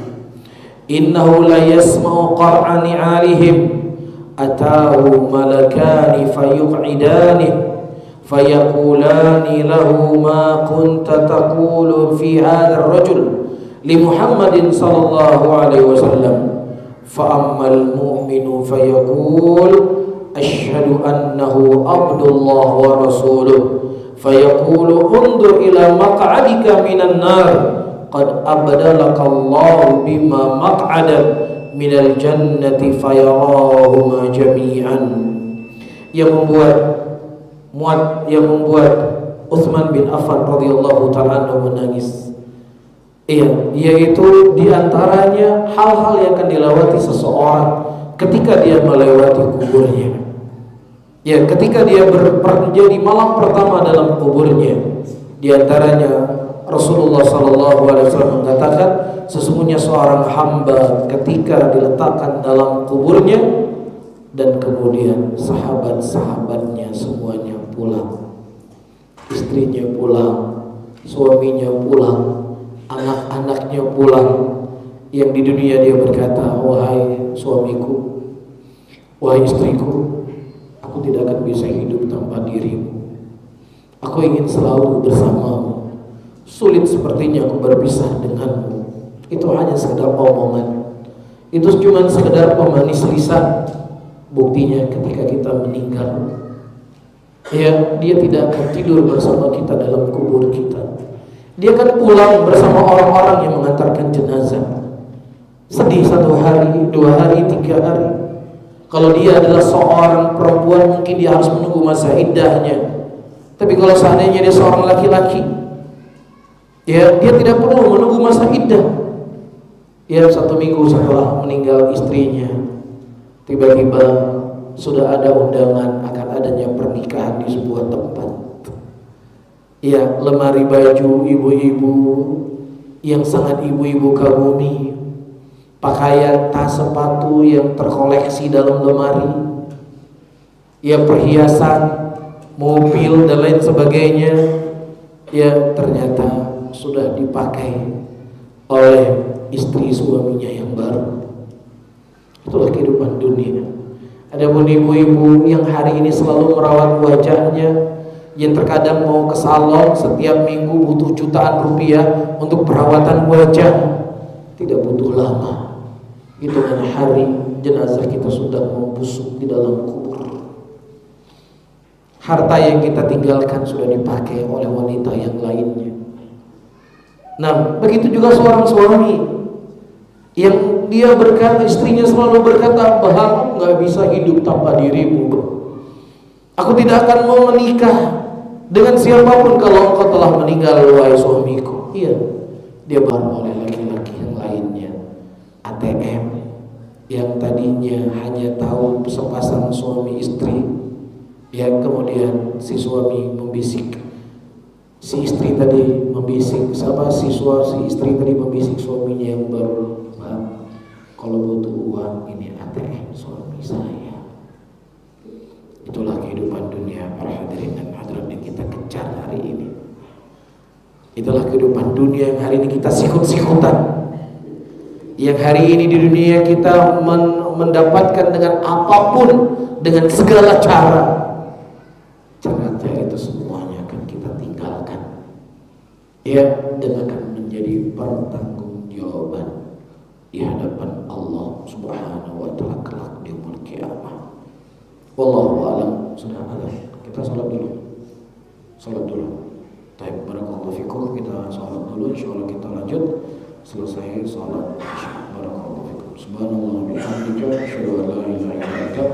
innahu la yasma'u qar'a ni'alihim ataahu malakani fayuq'idani fayaqulani lahu ma kunta taqulu fi hadha ar-rajul li Muhammadin sallallahu alaihi wasallam fa ammal mu'minu fayaqul ashhadu annahu abdullah wa rasuluh fayaqulu undur ila maq'adika minan nar qad abdalaka Allah bima maq'adan minal jannati fayarahuma jami'an. Yang membuat Utsman bin Affan radhiyallahu ta'ala menangis. Yaitu diantaranya hal-hal yang akan dilewati seseorang ketika dia melewati kuburnya. Ya, ketika dia menjadi malam pertama dalam kuburnya, diantaranya Rasulullah SAW mengatakan, sesungguhnya seorang hamba ketika diletakkan dalam kuburnya, dan kemudian sahabat-sahabatnya semuanya pulang, istrinya pulang, suaminya pulang, anak-anaknya pulang. Yang di dunia dia berkata, wahai suamiku, wahai istriku, aku tidak akan bisa hidup tanpa dirimu. Aku ingin selalu bersamamu. Sulit sepertinya aku berpisah denganmu. Itu hanya sekedar omongan. Itu cuma sekedar pemanis lisan. Buktinya ketika kita meninggal, ya, dia tidak akan tidur bersama kita dalam kubur kita. Dia akan pulang bersama orang-orang yang mengantarkan jenazah. Sedih 1 hari, 2 hari, 3 hari. Kalau dia adalah seorang perempuan, mungkin dia harus menunggu masa iddahnya. Tapi kalau seandainya dia seorang laki-laki, ya, dia tidak perlu menunggu masa iddah. Ya, 1 minggu setelah meninggal istrinya, tiba-tiba sudah ada undangan akan adanya pernikahan di sebuah tempat. Ya, lemari baju ibu-ibu yang sangat ibu-ibu Kabumi, pakaian, tas, sepatu yang terkoleksi dalam lemari, ya, perhiasan, mobil dan lain sebagainya, ya, ternyata sudah dipakai oleh istri suaminya yang baru. Itulah kehidupan dunia. Ada pun ibu-ibu yang hari ini selalu merawat wajahnya, yang terkadang mau ke salon setiap minggu butuh jutaan rupiah untuk perawatan wajah, tidak butuh lama, hitungan hari jenazah kita sudah membusuk di dalam kubur. Harta yang kita tinggalkan sudah dipakai oleh wanita yang lainnya. Nah, begitu juga seorang suami yang dia berkata, istrinya selalu berkata, bahwa nggak bisa hidup tanpa dirimu. Aku tidak akan mau menikah dengan siapapun kalau engkau telah meninggal, wahai suamiku. Iya, dia baru oleh laki-laki yang lainnya. ATM yang tadinya hanya tahu sepasang suami istri, yang kemudian si suami membisik, si istri tadi membisik, si istri tadi membisik suaminya yang baru, kalau butuh uang ini ATM suami saya. Itulah kehidupan dunia, para hadirin dan hadirat yang kita kejar hari ini. Itulah kehidupan dunia yang hari ini kita sikut-sikutan. Yang hari ini di dunia kita mendapatkan dengan apapun, dengan segala cara. Ternyata itu semuanya akan kita tinggalkan, ya, dan akan menjadi pertanggungjawaban di hadapan Allah Subhanahu wa ta'ala kelak di yaumul qiyamah. Wallahu a'lam. Sudah ada. Kita salat dulu. Baik, barakallahu fikum. Kita salat dulu, insyaallah kita lanjut selesai salat. Barakallahu fikum. Subhanallah bihamdika asyhadu an la ilaha illa anta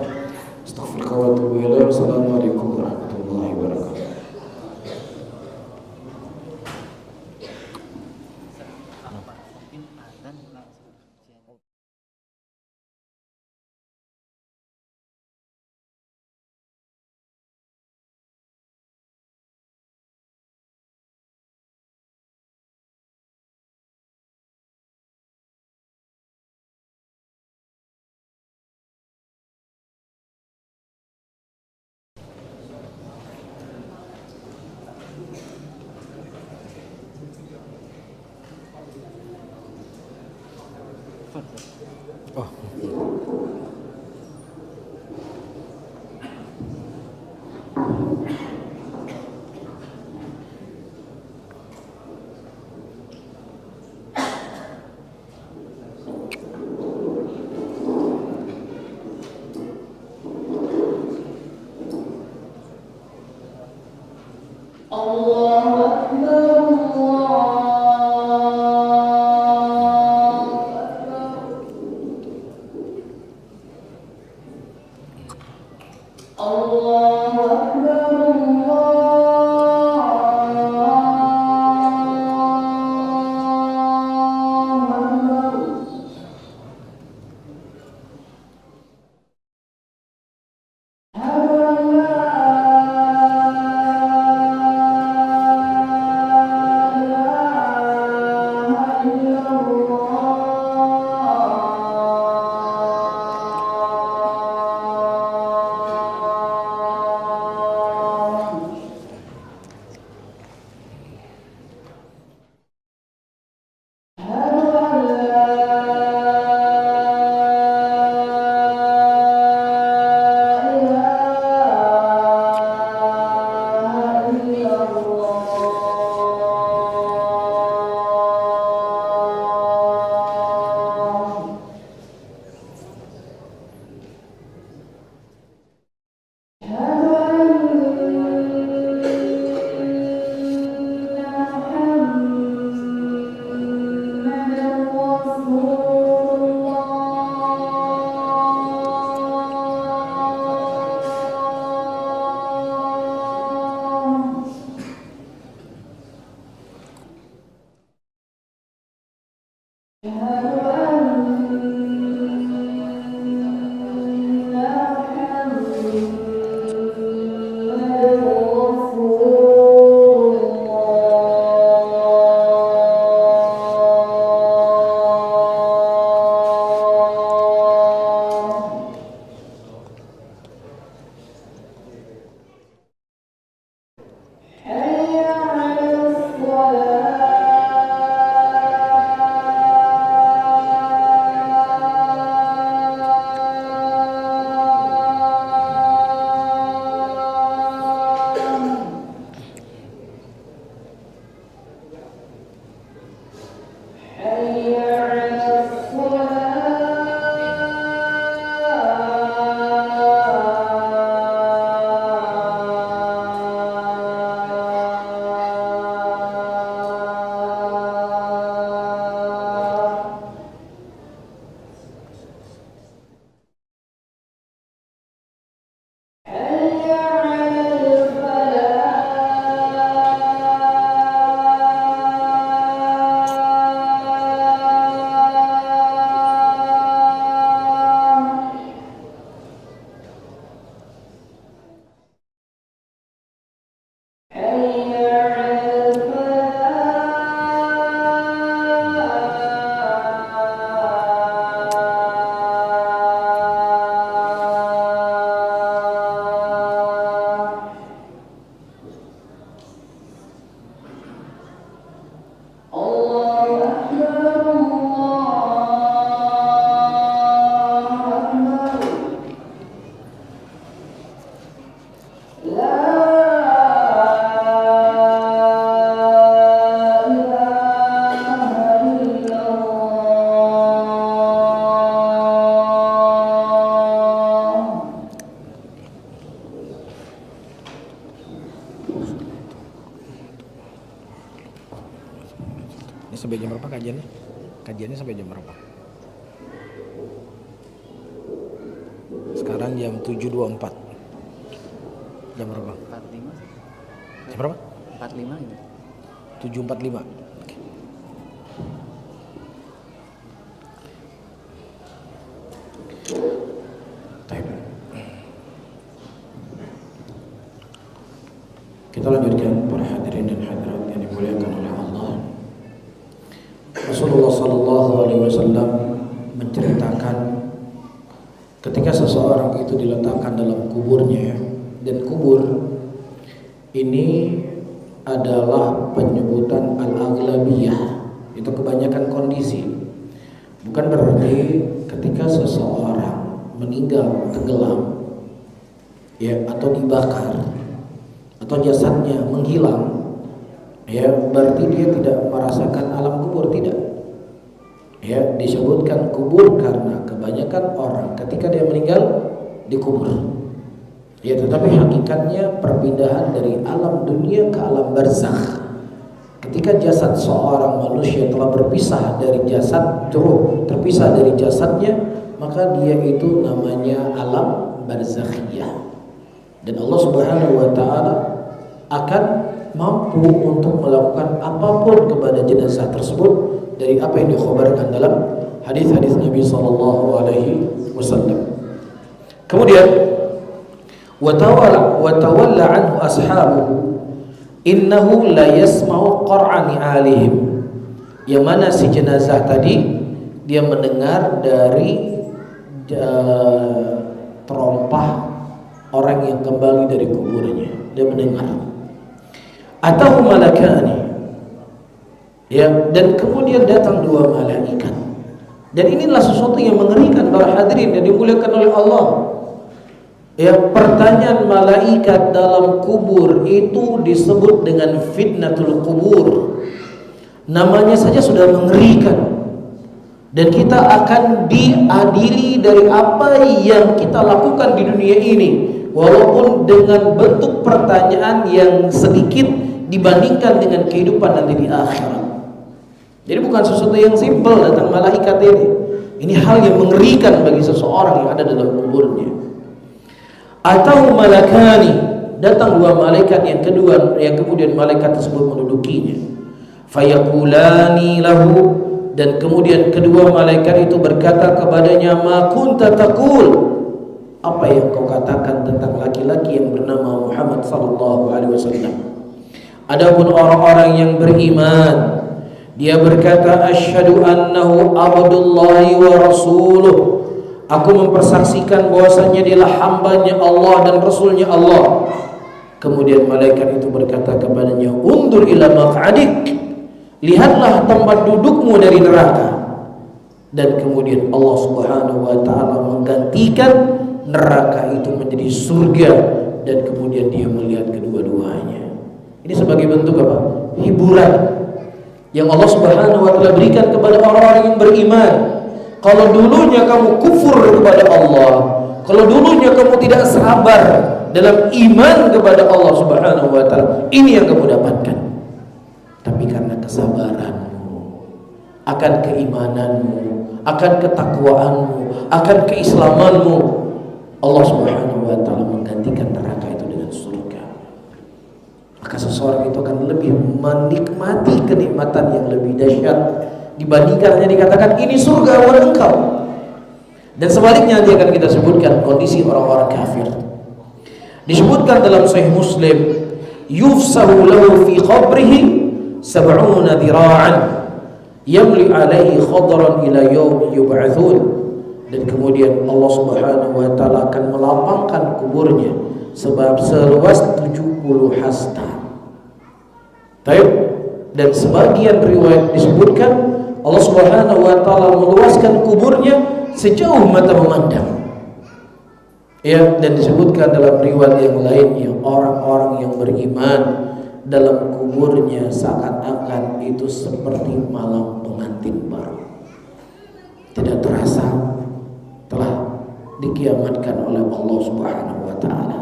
astaghfiruka wa atubu ilaik. Assalamualaikum warahmatullahi wabarakatuh. sampai jam berapa kajiannya? Kajiannya sampai jam berapa? Sekarang jam 7.24. Jam berapa? 45 sih. Jam berapa? 45 gitu. 7.45. Oke. Baik. Kita lanjutkan para hadirin dan hadirat yang dimuliakan oleh Allah. Rasulullah sallallahu alaihi wasallam menceritakan ketika seseorang itu diletakkan dalam kuburnya, dan kubur ini adalah penyebutan al-aghlabiyah, itu kebanyakan kondisi. Bukan berarti ketika seseorang meninggal tenggelam ya, atau dibakar atau jasadnya menghilang ya, berarti dia tidak merasakan alam kubur, tidak. Ya, disebutkan kubur karena kebanyakan orang ketika dia meninggal dikubur. Ya, tetapi hakikatnya perpindahan dari alam dunia ke alam barzakh. Ketika jasad seorang manusia telah berpisah dari jasad, terpisah dari jasadnya, maka dia itu namanya alam barzakhiyah. Dan Allah Subhanahu wa taala akan mampu untuk melakukan apapun kepada jenazah tersebut dari apa yang dikhabarkan dalam hadis-hadis Nabi sallallahu alaihi wasallam. Kemudian wa tawalla anhu ashabuhu innahu la yasma'u qar'ani alihim. Yang mana si jenazah tadi dia mendengar dari terompah orang yang kembali dari kuburnya, dia mendengar. Atahu malakani, ya, dan kemudian datang dua malaikat. Dan inilah sesuatu yang mengerikan para hadirin yang dimuliakan oleh Allah. Ya, pertanyaan malaikat dalam kubur itu disebut dengan fitnatul kubur. Namanya saja sudah mengerikan. Dan kita akan diadili dari apa yang kita lakukan di dunia ini, walaupun dengan bentuk pertanyaan yang sedikit dibandingkan dengan kehidupan nanti di akhirat. Jadi bukan sesuatu yang simpel datang malaikat ini. Ini hal yang mengerikan bagi seseorang yang ada dalam kuburnya. Atau malakani, datang dua malaikat yang kedua, yang kemudian malaikat tersebut mendudukinya. Fayaqulani lahu, dan kemudian kedua malaikat itu berkata kepadanya, ma kunta taqul, apa yang kau katakan tentang laki-laki yang bernama Muhammad sallallahu alaihi wasallam. Adapun orang-orang yang beriman, dia berkata, asyhadu annahu abdullahi wa rasuluh, aku mempersaksikan bahwasanya dialah hambanya Allah dan rasulnya Allah. Kemudian malaikat itu berkata kepadanya, undur ila maq'adik, lihatlah tempat dudukmu dari neraka. Dan kemudian Allah Subhanahu wa taala menggantikan neraka itu menjadi surga, dan kemudian dia melihat kedua-duanya. Ini sebagai bentuk apa? Hiburan yang Allah Subhanahu wa taala berikan kepada orang-orang yang beriman. Kalau dulunya kamu kufur kepada Allah, kalau dulunya kamu tidak sabar dalam iman kepada Allah Subhanahu wa taala, ini yang kamu dapatkan. Tapi karena kesabaranmu akan keimananmu, akan ketakwaanmu, akan keislamanmu, Allah Subhanahu wa taala menggantikan neraka itu dengan surga. Maka seseorang itu akan lebih menikmati kenikmatan yang lebih dahsyat dibandingkan hanya dikatakan ini surga buat engkau. Dan sebaliknya nanti akan kita sebutkan kondisi orang-orang kafir. Disebutkan dalam Sahih Muslim, yufsahu lahu fi qabrihi 70 dhira'an yamli alaihi khadran ila yaum yub'atsun. Dan kemudian Allah Subhanahu wa taala akan melapangkan kuburnya sebab seluas 70 hasta. Baik. Dan sebagian riwayat disebutkan Allah Subhanahu wa taala meluaskan kuburnya sejauh mata memandang. Ya, dan disebutkan dalam riwayat yang lainnya, orang-orang yang beriman dalam kuburnya seakan-akan itu seperti malam pengantin baru. Tidak terasa telah dikiamatkan oleh Allah Subhanahu wa taala.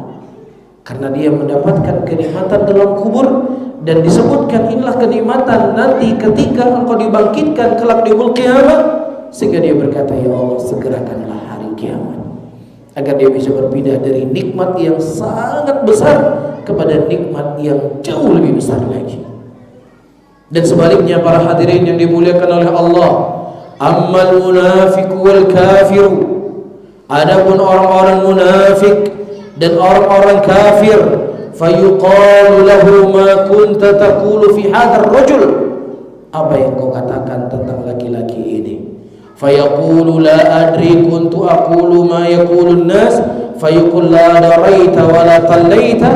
Karena dia mendapatkan kenikmatan dalam kubur, Dan disebutkan inilah kenikmatan nanti ketika engkau dibangkitkan kelak di yaumul qiyamah, sehingga dia berkata, ya Allah segerakanlah hari kiamat, agar dia bisa berpindah dari nikmat yang sangat besar kepada nikmat yang jauh lebih besar lagi. Dan sebaliknya para hadirin yang dimuliakan oleh Allah, ammal munafiqu wal kafiru, adapun orang-orang munafik dan orang-orang kafir, fayuqalu lahu ma kunta taqulu fi hadzal rajul, apa yang kau katakan tentang laki-laki ini? Fayaqulu la adri kuntu aqulu ma yaqulu an-nas, fayaqul la daraita wa la tallaita,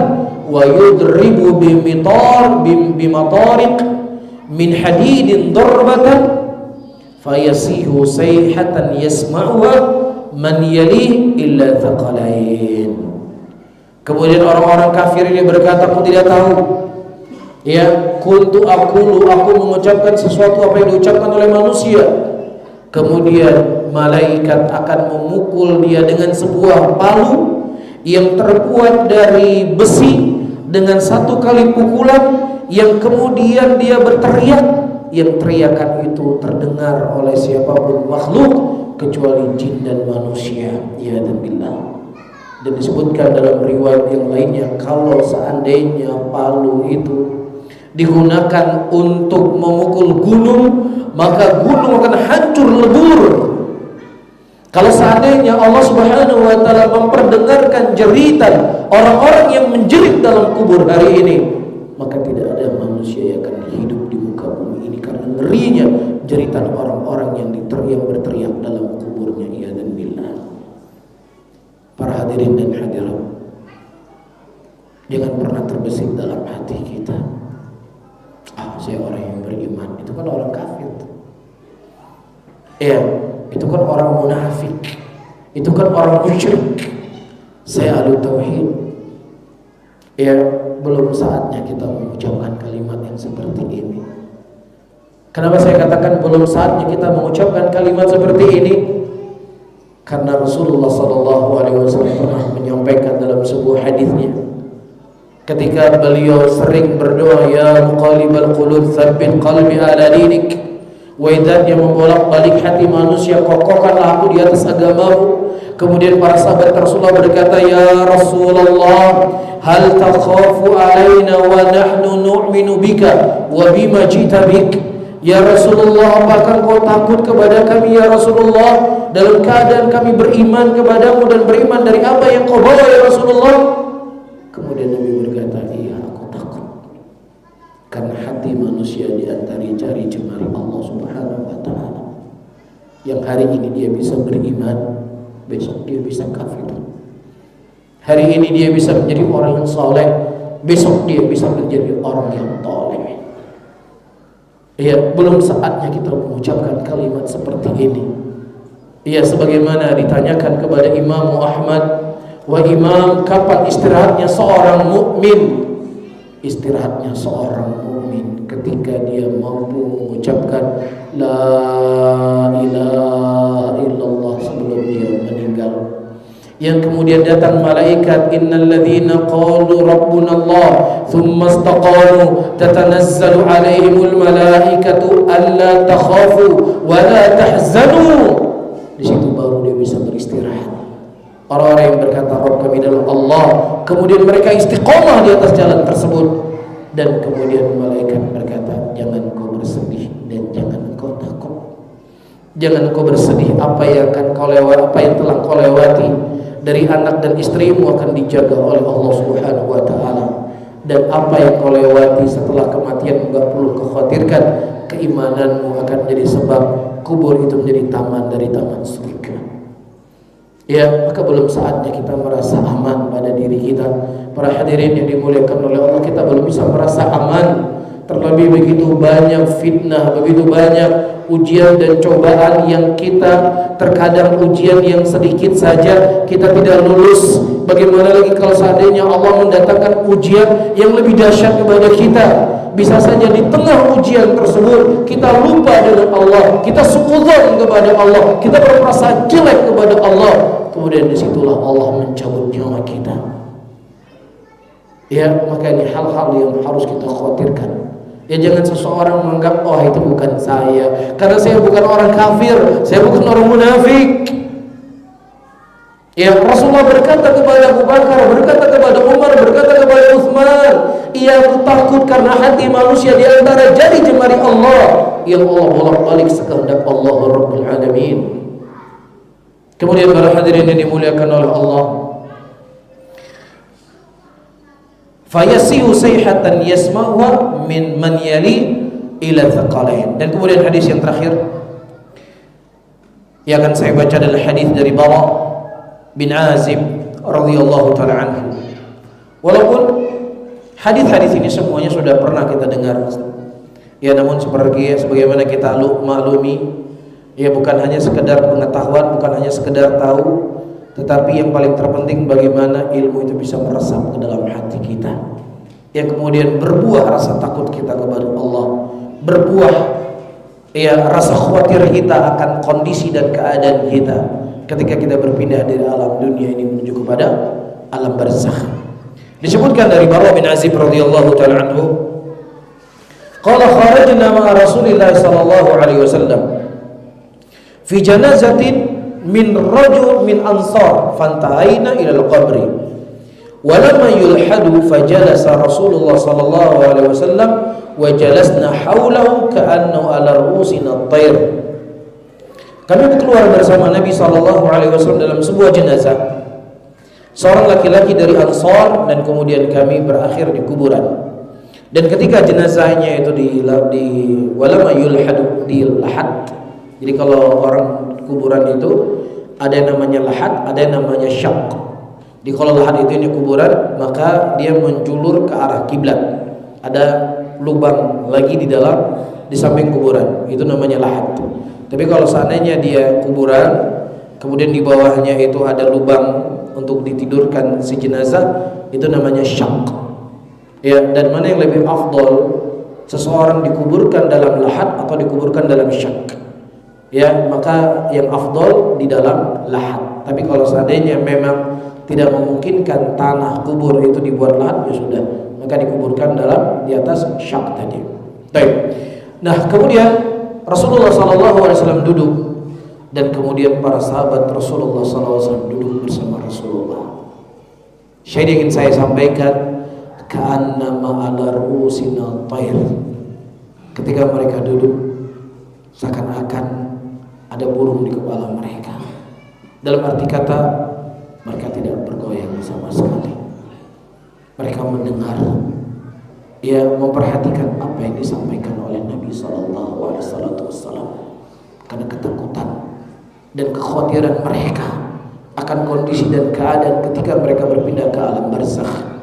wa yudribu bimatariq min hadidin darbatan fayasihu sayhatan yasma'uha man yalih illa thaqalain. Kemudian orang-orang kafir ini berkata, aku tidak tahu, ya, kuntu aqulu, aku mengucapkan sesuatu apa yang diucapkan oleh manusia. Kemudian malaikat akan memukul dia dengan sebuah palu yang terbuat dari besi dengan satu kali pukulan, yang kemudian dia berteriak, yang teriakan itu terdengar oleh siapapun makhluk kecuali jin dan manusia. Ya dan billah. Dan disebutkan dalam riwayat yang lainnya, kalau seandainya palu itu digunakan untuk memukul gunung, maka gunung akan hancur lebur. Kalau seandainya Allah Subhanahu wa taala memperdengarkan jeritan orang-orang yang menjerit dalam kubur hari ini, maka tidak ada manusia yang akan hidup di muka bumi ini karena ngerinya jeritan orang-orang yang berteriak dalam kuburnya. Ya dan billah. Para hadirin dan hadirat, jangan pernah terbesit dalam hati kita, saya orang yang beriman, itu kan orang kafir. Ya, itu kan orang munafik, itu kan orang musyrik. Saya ahli tauhid. Ya, belum saatnya kita mengucapkan kalimat yang seperti ini. Kenapa saya katakan belum saatnya kita mengucapkan kalimat seperti ini? Karena Rasulullah SAW pernah menyampaikan dalam sebuah hadisnya, ketika beliau sering berdoa, ya muqallibal qulub tsabbit qalbi ala dinik, wahai yang membolak-balik hati manusia, kokohkanlah aku di atas agamamu. Kemudian para sahabat Rasulullah berkata, ya Rasulullah, hal takhafu alaina wa nahnu nu'minu bika wa bima jita bik. Ya Rasulullah, apakah kau takut kepada kami ya Rasulullah, dalam keadaan kami beriman kepadamu dan beriman dari apa yang kau bawa ya Rasulullah? Kemudian Nabi berkata, iya aku takut, karena hati manusia diantara jari jemari Allah Subhanahu wa ta'ala, yang hari ini dia bisa beriman, besok dia bisa kafir. Hari ini dia bisa menjadi orang yang saleh, besok dia bisa menjadi orang yang toleh. Ya, belum saatnya kita mengucapkan kalimat seperti ini. Ya, sebagaimana ditanyakan kepada Imam Ahmad, wa imam, kapan istirahatnya seorang mukmin? Istirahatnya seorang mukmin ketika dia mampu mengucapkan la ilaha illallah sebelum dia meninggal. Yang kemudian datang malaikat, innal ladzina qalu rabbunallah thumma istaqamu tatanazzalu alaihimul malaikatu alla takhafu wa la tahzanu. Di situ baru dia bisa beristirahat. Orang-orang yang berkata Rabb kami adalah Allah, kemudian mereka istiqomah di atas jalan tersebut, dan kemudian malaikat berkata, jangan kau bersedih dan jangan kau takut. Jangan kau bersedih, apa yang akan kau lewati, apa yang telah kau lewati dari anak dan istrimu akan dijaga oleh Allah Subhanahu wa ta'ala. Dan apa yang kau lewati setelah kematian enggak perlu kau khawatirkan, keimananmu akan menjadi sebab kubur itu menjadi taman dari taman surga. Ya, maka belum saatnya kita merasa aman pada diri kita. Para hadirin yang dimuliakan oleh Allah, kita belum bisa merasa aman. Terlebih begitu banyak fitnah, begitu banyak ujian dan cobaan yang kita, terkadang ujian yang sedikit saja kita tidak lulus. Bagaimana lagi kalau seandainya Allah mendatangkan ujian yang lebih dahsyat kepada kita? Bisa saja di tengah ujian tersebut kita lupa dengan Allah, kita suudzon kepada Allah, kita berperasaan jelek kepada Allah. Kemudian disitulah Allah mencabut nyawa kita. Ya, maka ini hal-hal yang harus kita khawatirkan. Ya, jangan seseorang menganggap, oh itu bukan saya, karena saya bukan orang kafir, saya bukan orang munafik. Ya, Rasulullah berkata kepada Abu Bakar, berkata kepada Umar, berkata kepada Utsman, "Ia aku takut karena hati manusia di antara jari jemari Allah yang Allah bolak-balik sekehendak Allah Rabbul Alamin." Kemudian para hadirin yang dimuliakan oleh Allah, fayasiu sayhatan yasma'uha min man yali ila thaqalain. Dan kemudian hadis yang terakhir yang akan saya baca adalah hadis dari Bara bin Azib radhiyallahu taala anhu. Walaupun hadis-hadis ini semuanya sudah pernah kita dengar, ya, namun sebagaimana kita maklumi, ya, bukan hanya sekedar pengetahuan, bukan hanya sekedar tahu, tetapi yang paling terpenting bagaimana ilmu itu bisa meresap ke dalam hati kita, yang kemudian berbuah rasa takut kita kepada Allah, berbuah, ya, rasa khawatir kita akan kondisi dan keadaan kita ketika kita berpindah dari alam dunia ini menuju kepada alam barzakh. Disebutkan dari Bara bin Azib radhiyallahu taala anhu, qala kharajna ma'a Rasulillah sallallahu alaihi wasallam fi janazatin min rajul min ansar fantahaina ila al-qabri wa lamma yulhadu fajalasa Rasulullah sallallahu alaihi wasallam wa jalasna haulahu ka'annahu ala ru'usina at-tayr. Kami keluar bersama Nabi sallallahu alaihi wasallam dalam sebuah jenazah seorang laki-laki dari Ansar, dan kemudian kami berakhir di kuburan. Dan ketika jenazahnya itu walama yulhadu, dilahat. Jadi kalau orang kuburan itu ada yang namanya lahat, ada yang namanya syak. Di kalau lahat itu ini kuburan, maka dia menjulur ke arah kiblat. Ada lubang lagi di samping kuburan, itu namanya lahat. Tapi kalau seandainya dia kuburan, kemudian di bawahnya itu ada lubang untuk ditidurkan si jenazah, itu namanya syak. Ya, dan mana yang lebih afdol, seseorang dikuburkan dalam lahat atau dikuburkan dalam syak? Ya, maka yang afdol di dalam lahat. Tapi kalau seandainya memang tidak memungkinkan tanah kubur itu dibuat lahat, ya sudah, maka dikuburkan di atas syak tadi. Baik. Nah, kemudian Rasulullah SAW duduk, dan kemudian para sahabat Rasulullah SAW duduk bersama Rasulullah. Syahid ingin saya sampaikan, ka'annama ala ru'usina tayr. Ketika mereka duduk, seakan-akan ada burung di kepala mereka. Dalam arti kata, mereka tidak bergoyang sama sekali. Mereka mendengar, ia memperhatikan apa yang disampaikan oleh Nabi SAW, karena ketakutan dan kekhawatiran mereka akan kondisi dan keadaan ketika mereka berpindah ke alam barzakh.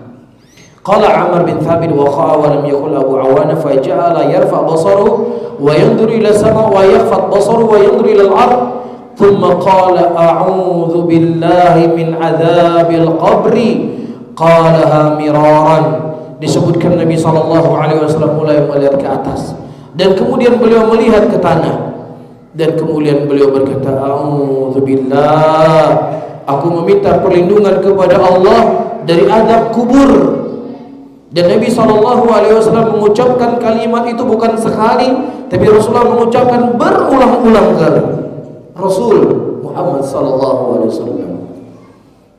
Qala Amr bin Thabit wa qa'a wa lam yakul Abu Awana fa ja'ala yarfa' basaruhu wa yanzuru ila sama wa yakhfat basaruhu wa yanzuru ila al-ard thumma qala a'udzu billahi min adzabil qabri qalaha miraran. Disebutkan Nabi SAW mulai melihat ke atas, dan kemudian beliau melihat ke tanah, dan kemudian beliau berkata, a'udzubillah, aku meminta perlindungan kepada Allah dari azab kubur. Dan Nabi SAW mengucapkan kalimat itu bukan sekali, tapi Rasulullah mengucapkan berulang-ulang kali. Rasul Muhammad SAW,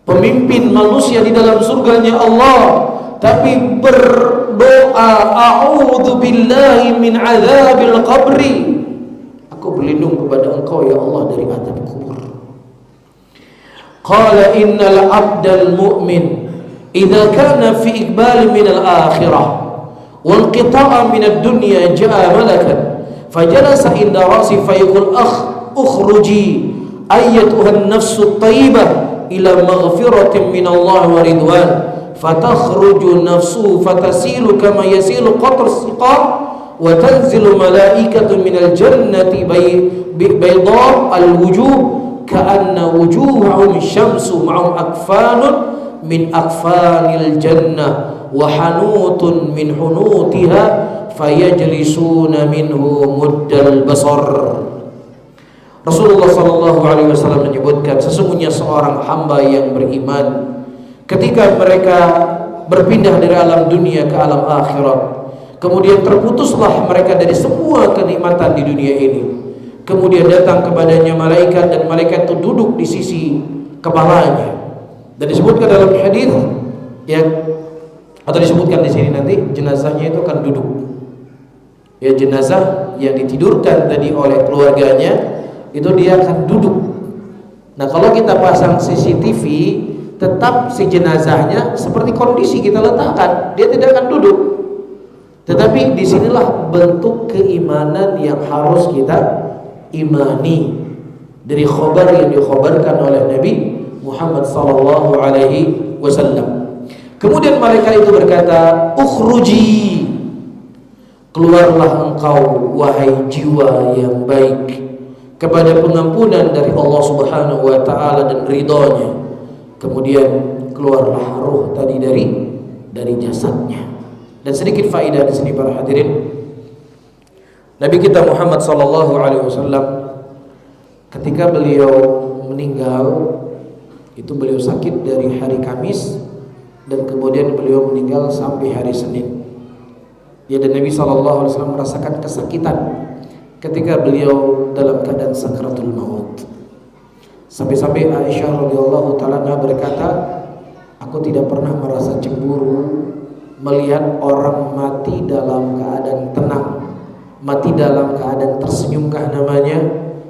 pemimpin manusia di dalam surganya Allah, tapi berdoa, a'udzu billahi min adzabil qabri, aku berlindung kepada Engkau ya Allah dari azab kubur. Qala innal abdal mu'min idza kana fi iqbal min al-akhirah wa inqita'a min ad-dunya ja'a malakan fajalasa inda ra'si fayaqul ukhruji ayyatuha an-nafsu at-tayyibah ila maghfiratin min Allah wa ridwan fatakhruju nafsu fatasilu kama yasilu qatr siqa wa tanzilu malaikatu minal jannati bayda al-wujuh ka'anna wujuhahum syamsu ma'hum akfanun min akfanil jannah wa hanutun min hunutiha fayajlisuna minhu muddal basar. Rasulullah SAW menyebutkan, sesungguhnya seorang hamba yang beriman ketika mereka berpindah dari alam dunia ke alam akhirat. Kemudian terputuslah mereka dari semua kenikmatan di dunia ini. Kemudian datang kepadanya malaikat, dan malaikat itu duduk di sisi kepalanya. Dan disebutkan dalam hadis ya, atau disebutkan di sini nanti, jenazahnya itu akan duduk. Ya, jenazah yang ditidurkan tadi oleh keluarganya itu dia akan duduk. Nah, kalau kita pasang CCTV, tetap si jenazahnya seperti kondisi kita letakkan, dia tidak akan duduk. Tetapi disinilah bentuk keimanan yang harus kita imani dari khabar yang dikhabarkan oleh Nabi Muhammad sallallahu alaihi wasallam. Kemudian malaikat itu berkata, "Ukhruji." Keluarlah engkau wahai jiwa yang baik kepada pengampunan dari Allah Subhanahu wa taala dan ridhonya. Kemudian keluarlah ruh tadi dari jasadnya. Dan sedikit faedah di sini para hadirin. Nabi kita Muhammad sallallahu alaihi wasallam ketika beliau meninggal, itu beliau sakit dari hari Kamis dan kemudian beliau meninggal sampai hari Senin. Ya, dan Nabi sallallahu alaihi wasallam merasakan kesakitan ketika beliau dalam keadaan sakratul maut. Sampai-sampai Aisyah radhiyallahu taala berkata, "Aku tidak pernah merasa cemburu melihat orang mati dalam keadaan tenang, mati dalam keadaan tersenyumkah namanya,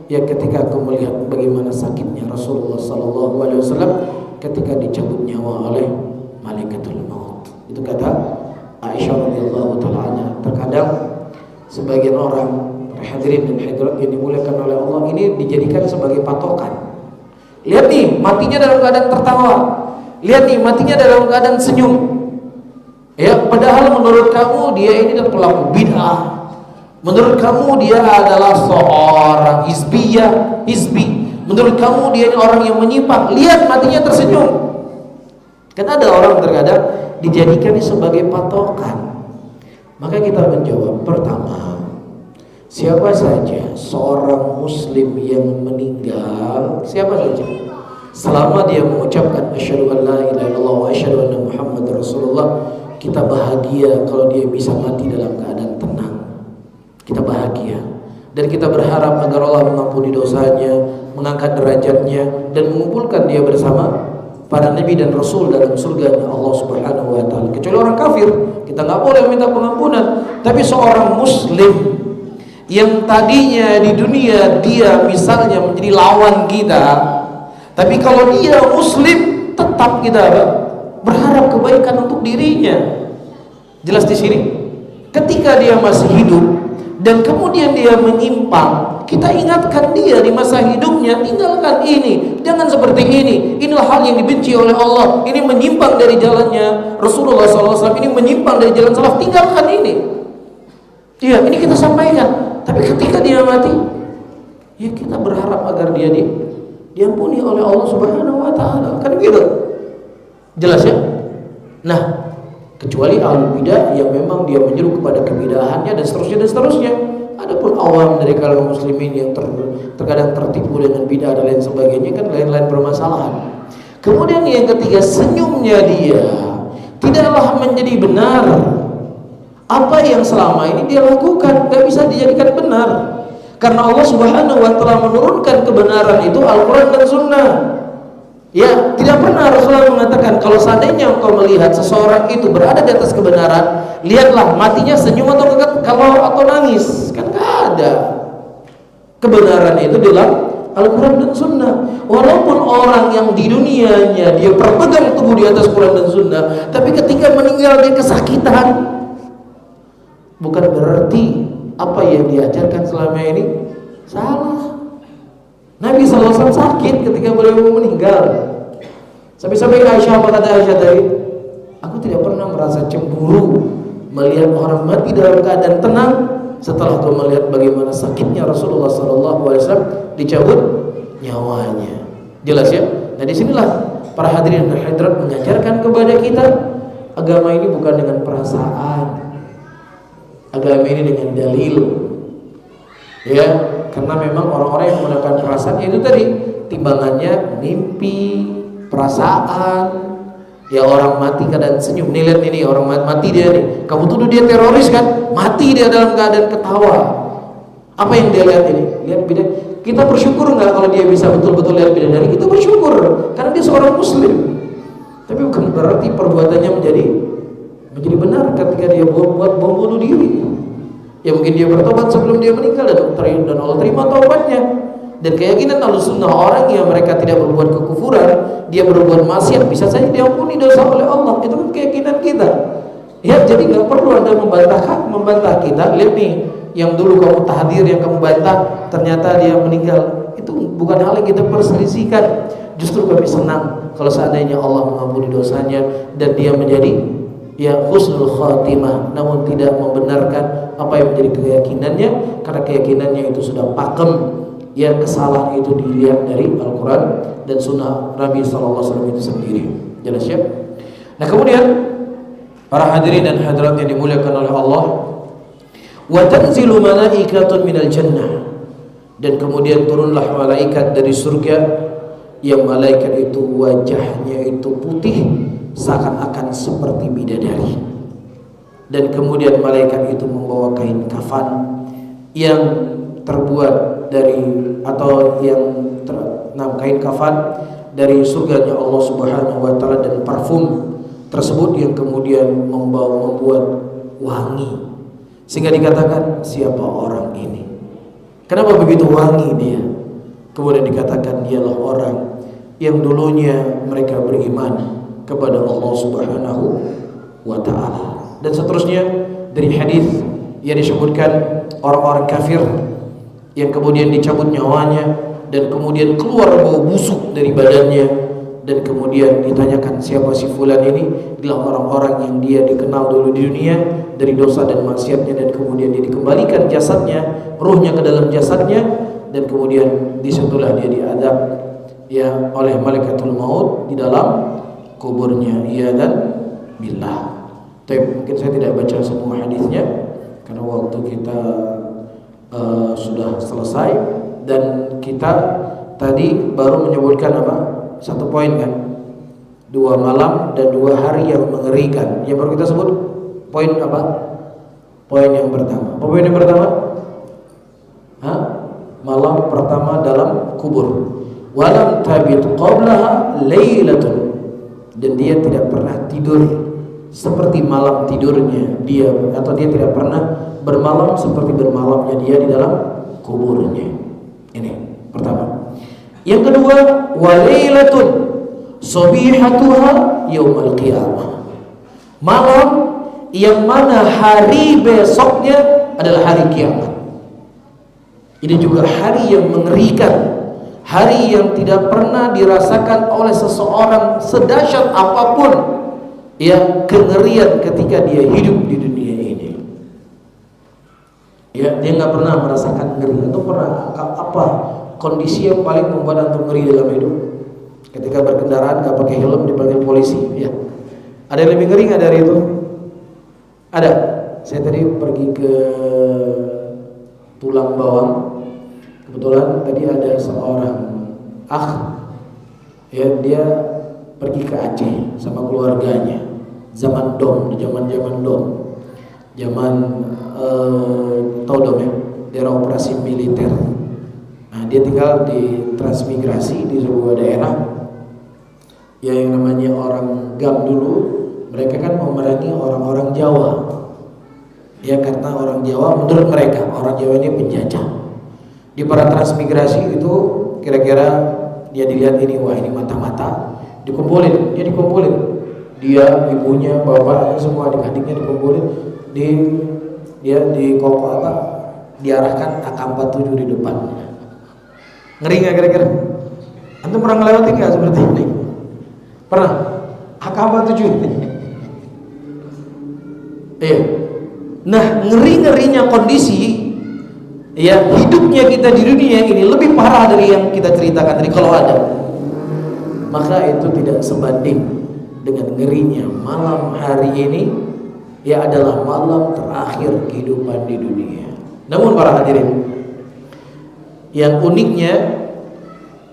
ya ketika aku melihat bagaimana sakitnya Rasulullah sallallahu alaihi wasallam ketika dicabut nyawa oleh malaikatul maut." Itu kata Aisyah radhiyallahu taala. Terkadang sebagian orang, hadirin dan hadirat yang dimuliakan oleh Allah, ini dijadikan sebagai patokan. Lihat nih, matinya dalam keadaan tertawa. Lihat nih, matinya dalam keadaan senyum. Ya, padahal menurut kamu dia ini adalah pelaku bid'ah. Menurut kamu dia adalah seorang hizbi. Menurut kamu dia ini orang yang menyimpang. Lihat matinya tersenyum. Kan ada orang terkadang dijadikan sebagai patokan. Maka kita menjawab, pertama, siapa saja seorang muslim yang meninggal, siapa saja, selama dia mengucapkan asyhadu an la ilaha illallah wa asyhadu anna muhammadar rasulullah, kita bahagia kalau dia bisa mati dalam keadaan tenang. Kita bahagia dan kita berharap agar Allah mengampuni dosanya, mengangkat derajatnya, dan mengumpulkan dia bersama para nabi dan rasul dalam surganya Allah Subhanahu wa taala. Kecuali orang kafir, kita nggak boleh minta pengampunan. Tapi seorang muslim yang tadinya di dunia dia misalnya menjadi lawan kita, tapi kalau dia muslim tetap kita berharap kebaikan untuk dirinya. Jelas di sini? Ketika dia masih hidup dan kemudian dia menyimpang, kita ingatkan dia di masa hidupnya, tinggalkan ini, jangan seperti ini. Inilah hal yang dibenci oleh Allah. Ini menyimpang dari jalannya Rasulullah SAW. Ini menyimpang dari jalan salaf. Tinggalkan ini. Iya, ini kita sampaikan. Tapi ketika dia mati, ya kita berharap agar dia diampuni oleh Allah Subhanahu wa taala. Kan gitu. Jelas ya? Nah, kecuali ahli bidah yang memang dia menyeru kepada kebidahannya dan seterusnya. Adapun awam dari kalangan muslimin yang terkadang tertipu dengan bidah dan lain sebagainya, kan lain-lain permasalahan. Kemudian yang ketiga, senyumnya dia tidaklah menjadi benar. Apa yang selama ini dia lakukan gak bisa dijadikan benar, karena Allah Subhanahu wa taala menurunkan kebenaran itu Al-Quran dan Sunnah. Ya, tidak pernah Rasulullah mengatakan kalau seandainya engkau melihat seseorang itu berada di atas kebenaran, lihatlah matinya senyum atau nangis. Kan gak ada. Kebenaran itu dalam Al-Quran dan Sunnah. Walaupun orang yang di dunianya dia berpegang teguh di atas Quran dan Sunnah, tapi ketika meninggal dia kesakitan, bukan berarti apa yang diajarkan selama ini salah. Nabi SAW sakit ketika beliau meninggal. Sampai-sampai Aisyah, apa kata Aisyah tadi? Aku tidak pernah merasa cemburu melihat orang mati dalam keadaan tenang setelah aku melihat bagaimana sakitnya Rasulullah SAW dicabut nyawanya. Jelas ya? Nah, disinilah para hadirin dan hadirat mengajarkan kepada kita, agama ini bukan dengan perasaan, agama ini dengan dalil. Ya, karena memang orang-orang yang menggunakan perasaan itu tadi timbangannya mimpi, perasaan, Ya orang mati kadang senyum. Nih lihat ini orang mati dia nih. Kamu tuduh dia teroris kan? Mati dia dalam keadaan ketawa. Apa yang dia lihat ini? Lihat bidadari. Kita bersyukur nggak kalau dia bisa betul-betul lihat bidadari? Kita bersyukur karena dia seorang muslim. Tapi bukan berarti perbuatannya menjadi benar ketika dia buat bom bunuh diri. Ya mungkin dia bertobat sebelum dia meninggal dan Allah terima taubatnya. Dan keyakinan Ahlussunnah, orang yang mereka tidak berbuat kekufuran, dia berbuat maksiat, bisa saja diampuni dosa oleh Allah. Itu kan keyakinan kita. Ya, jadi nggak perlu Anda membantah kita. Lihat nih, yang dulu kamu tahdir, yang kamu bantah, ternyata dia meninggal. Itu bukan hal yang kita perselisihkan. Justru kami senang kalau seandainya Allah mengampuni dosanya dan dia menjadi ya husnul khatimah, namun tidak membenarkan apa yang menjadi keyakinannya, karena keyakinannya itu sudah pakem. Ya, kesalahan itu dilihat dari Al-Quran dan Sunnah Nabi SAW itu sendiri. Jelas ya? Nah kemudian para hadirin dan hadirat yang dimuliakan oleh Allah, wa tanzilu malaikatun minal jannah, dan kemudian turunlah malaikat dari surga, yang malaikat itu wajahnya itu putih seakan-akan seperti bidadari, dan kemudian malaikat itu membawa kain kafan yang terbuat dari atau yang kain kafan dari surganya Allah Subhanahu wa taala, dan parfum tersebut yang kemudian membuat wangi, sehingga dikatakan siapa orang ini, kenapa begitu wangi dia. Kemudian dikatakan dialah orang yang dulunya mereka beriman kepada Allah Subhanahu wa taala. Dan seterusnya dari hadis yang disebutkan orang-orang kafir yang kemudian dicabut nyawanya dan kemudian keluar bau busuk dari badannya, dan kemudian ditanyakan siapa si fulan ini. Adalah orang-orang yang dia dikenal dulu di dunia dari dosa dan maksiatnya, dan kemudian dia dikembalikan jasadnya, ruhnya ke dalam jasadnya, dan kemudian disitulah dia diadab ya oleh malaikatul maut di dalam kuburnya. Iya dan billah. Tapi mungkin saya tidak baca semua hadisnya karena waktu kita sudah selesai, dan kita tadi baru menyebutkan apa? Satu poin kan? 2 malam dan 2 hari yang mengerikan. Yang baru kita sebut poin apa? Poin yang pertama. Apa poin yang pertama? Malam pertama dalam kubur. Walam tabit qablaha lailatun, dan dia tidak pernah tidur seperti malam tidurnya dia, atau dia tidak pernah bermalam seperti bermalamnya dia di dalam kuburnya. Ini pertama. Yang kedua, walailatun sabihatuha yaumal qiyamah, malam yang mana hari besoknya adalah hari kiamat. Ini juga hari yang mengerikan, hari yang tidak pernah dirasakan oleh seseorang sedahsyat apapun ya kengerian ketika dia hidup di dunia ini. Ya, dia nggak pernah merasakan ngeri. Atau pernah apa kondisi yang paling membuat antum ngeri dalam hidup? Ketika berkendaraan nggak pakai helm dipanggil polisi, ya. Ada yang lebih ngeri nggak dari itu? Ada. Saya tadi pergi ke Tulang Bawang. Kebetulan tadi ada seorang ya dia pergi ke Aceh sama keluarganya. Zaman dom, zaman dom. Zaman tahu dong ya, daerah operasi militer. Nah, dia tinggal di transmigrasi di sebuah daerah ya yang namanya orang Gam dulu. Mereka kan memerangi orang-orang Jawa. Ya, karena orang Jawa menurut mereka orang Jawa ini penjajah. Di para transmigrasi itu kira-kira dia dilihat ini, wah ini mata-mata, dikumpulin, dia ibunya, bapaknya, semua adik-adiknya dikumpulin, di koko apa, diarahkan AK-47 di depan. Ngeri nggak kira-kira? Antum pernah ngelewati nggak seperti ini? Pernah? AK-47. Iya. Nah, ngeri-ngerinya kondisi ya hidupnya kita di dunia ini lebih parah dari yang kita ceritakan tadi kalau ada. Maka itu tidak sebanding dengan ngerinya malam hari ini ya adalah malam terakhir kehidupan di dunia. Namun para hadirin, yang uniknya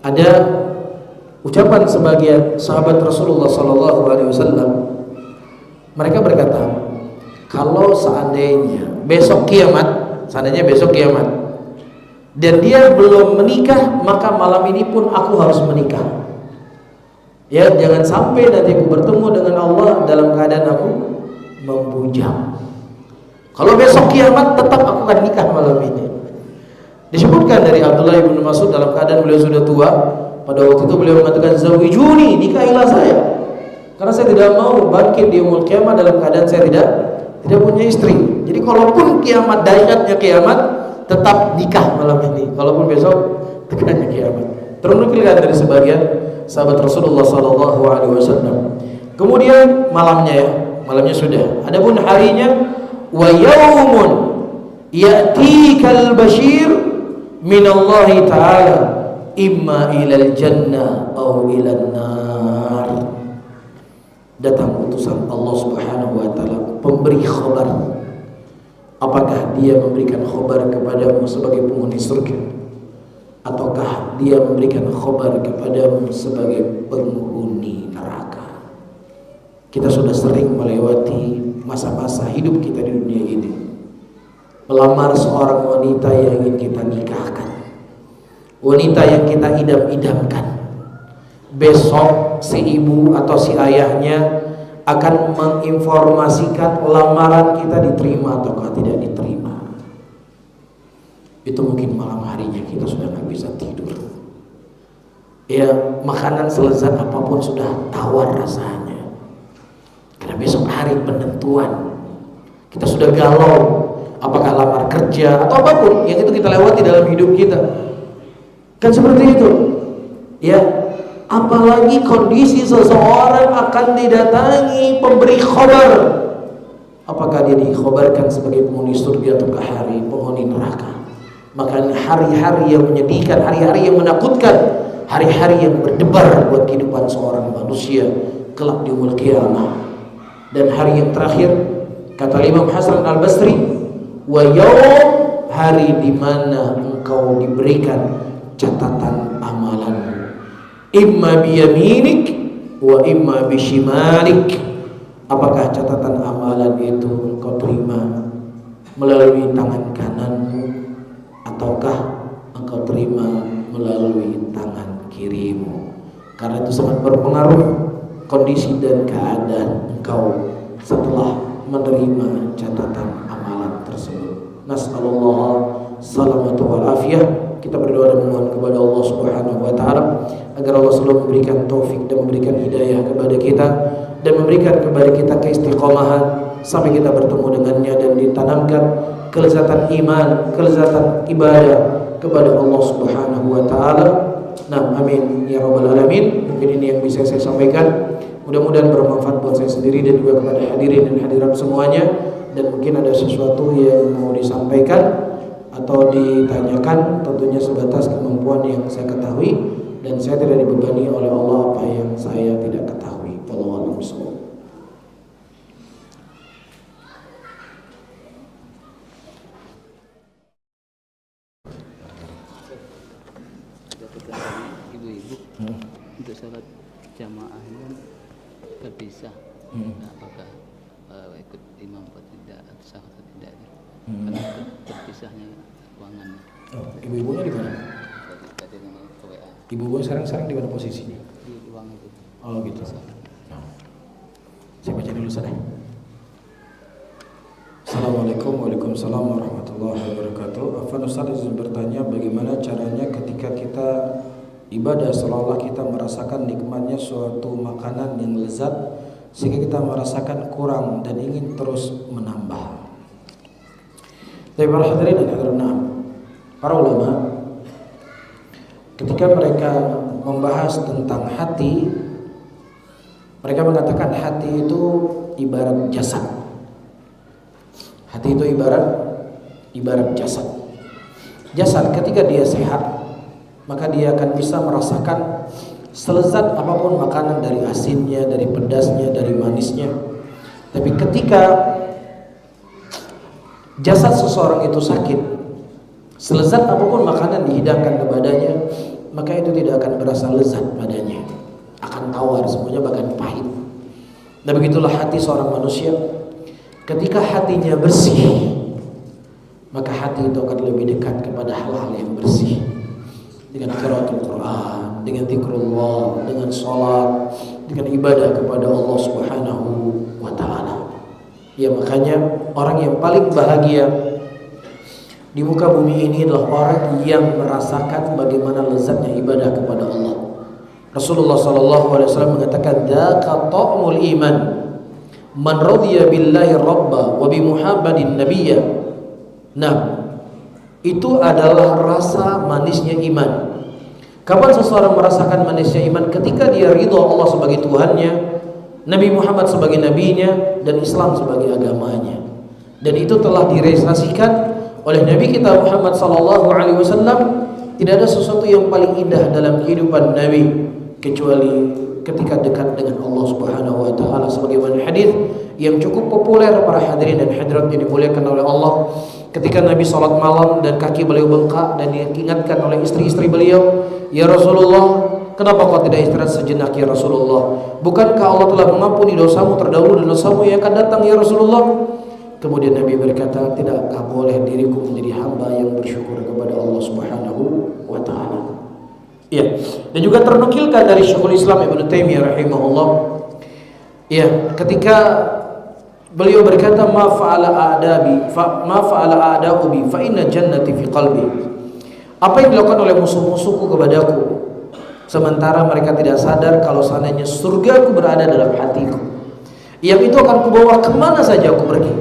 ada Ucapan sebagian sahabat Rasulullah sallallahu alaihi wasallam, mereka berkata, kalau seandainya besok kiamat dan dia belum menikah, maka malam ini pun aku harus menikah. Ya, jangan sampai nanti aku bertemu dengan Allah dalam keadaan aku membujang. Kalau besok kiamat tetap aku akan nikah malam ini. Disebutkan dari Abdullah bin Mas'ud dalam keadaan beliau sudah tua, pada waktu itu beliau mengatakan, zawijuni, nikahilah saya, karena saya tidak mau bangkit di yaumul kiamat dalam keadaan saya tidak punya istri. Jadi kalaupun kiamat, dahsyatnya kiamat, tetap nikah malam ini, kalaupun besok tekannya kiamat. Ternukilkan dari sebagian sahabat Rasulullah sallallahu alaihi wasallam. Kemudian malamnya sudah. Adapun harinya, wa yaumun ya'tikal bashir min Allah taala imma ilal jannah aw ilan nar. Datang utusan Allah Subhanahu wa taala pemberi khabar. Apakah dia memberikan khabar kepadamu sebagai penghuni surga, ataukah dia memberikan khabar kepadamu sebagai penghuni neraka? Kita sudah sering melewati masa-masa hidup kita di dunia ini, melamar seorang wanita yang ingin kita nikahkan, wanita yang kita idam-idamkan. Besok si ibu atau si ayahnya akan menginformasikan lamaran kita diterima ataukah tidak diterima. Itu mungkin malam harinya kita sudah nggak bisa tidur. Ya, makanan selezat apapun sudah tawar rasanya. Karena besok hari penentuan. Kita sudah galau, apakah lamar kerja atau apapun yang itu kita lewati dalam hidup kita. Kan seperti itu. Ya, apalagi kondisi seseorang akan didatangi pemberi khabar. Apakah dia dikhabarkan sebagai penghuni surga ataukah hari penghuni neraka? Makanya hari-hari yang menyedihkan, hari-hari yang menakutkan, hari-hari yang berdebar buat kehidupan seorang manusia kelak di yaumul qiyamah. Dan hari yang terakhir, kata Imam Hasan Al-Basri, wa yaum, hari di mana engkau diberikan catatan amalan, imma biyaminik wa imma bishimalik. Apakah catatan amalan itu engkau terima melalui tangan kananmu, ataukah engkau terima melalui tangan kirimu? Karena itu sangat berpengaruh kondisi dan keadaan engkau setelah menerima catatan amalan tersebut. Nas'alullah salamatu wal afiyah. Kita berdoa dan memohon kepada Allah Subhanahu wa taala agar Allah selalu memberikan taufik dan memberikan hidayah kepada kita dan memberikan kepada kita keistiqomahan sampai kita bertemu dengannya dan ditanamkan kelezatan iman, kelezatan ibadah kepada Allah Subhanahu wa taala. Nah, amin ya rabbal alamin. Mungkin ini yang bisa saya sampaikan. Mudah-mudahan bermanfaat buat saya sendiri dan juga kepada hadirin dan hadirat semuanya. Dan mungkin ada sesuatu yang mau disampaikan atau ditanyakan, tentunya sebatas kemampuan yang saya ketahui, dan saya tidak dibebani oleh Allah apa yang saya tidak ketahui. Wallahu a'lam bishawab. Ibu-ibu untuk salat jamaah ini kan terpisah. Apakah ikut imam atau tidak, atau sah atau tidak? Karena terpisahnya ruangannya. Oh, ibu-ibunya di mana? Tadi dengan WA. Ibu-ibu sekarang di mana posisinya? Di ruang itu. Oh gitu. Nah, saya baca dulu sana. Assalamualaikum Waalaikumsalam warahmatullahi wabarakatuh. Afan Ustaz izin bertanya, bagaimana caranya ketika kita ibadah seolah-olah kita merasakan nikmatnya suatu makanan yang lezat sehingga kita merasakan kurang dan ingin terus menambah. Tapi para hadirin dan hadirat, para ulama ketika mereka membahas tentang hati, mereka mengatakan hati itu ibarat jasad. Hati itu ibarat jasad. Jasad ketika dia sehat, maka dia akan bisa merasakan selezat apapun makanan, dari asinnya, dari pedasnya, dari manisnya. Tapi ketika jasad seseorang itu sakit, selezat apapun makanan dihidangkan kepadanya, maka itu tidak akan berasa lezat padanya. akan tawar, semuanya bahkan pahit. Dan begitulah hati seorang manusia. Ketika hatinya bersih, maka hati itu akan lebih dekat kepada hal-hal yang bersih. Dengan qiraatul Quran, dengan zikrullah, dengan sholat, dengan ibadah kepada Allah Subhanahu wa ta'ala. Ya, makanya orang yang paling bahagia di muka bumi ini adalah orang yang merasakan bagaimana lezatnya ibadah kepada Allah. Rasulullah SAW mengatakan, "Dzaka ta'mul iman, man radiya billahi rabba wa bi Muhammadin nabiyya." Nah, itu adalah rasa manisnya iman. Kapan seseorang merasakan manisnya iman? Ketika dia ridho Allah sebagai Tuhannya, Nabi Muhammad sebagai nabinya, dan Islam sebagai agamanya. Dan itu telah direalisasikan oleh Nabi kita Muhammad SAW. Tidak ada sesuatu yang paling indah dalam kehidupan Nabi kecuali ketika dekat dengan Allah Subhanahu wa ta'ala, sebagaimana hadis yang cukup populer para hadirin dan hadirat yang dimuliakan oleh Allah. Ketika Nabi salat malam dan kaki beliau bengkak, dan diingatkan oleh istri-istri beliau, "Ya Rasulullah, kenapa kau tidak istirahat sejenak ya Rasulullah? Bukankah Allah telah mengampuni dosamu terdahulu dan dosamu yang akan datang ya Rasulullah?" Kemudian Nabi berkata, "Tidakkah boleh diriku menjadi hamba yang bersyukur kepada Allah Subhanahu wa ta'ala?" Ya, dan juga ternukilkan dari Syekhul Islam Ibnu Taimiyah rahimahullah, ya, ketika beliau berkata, "Ma fa'ala a'da'u bi fa inna jannati fi qalbi." Apa yang dilakukan oleh musuh-musuhku kepadaku, sementara mereka tidak sadar kalau seandainya surgaku berada dalam hatiku, yang itu akan kubawa kemana saja aku pergi.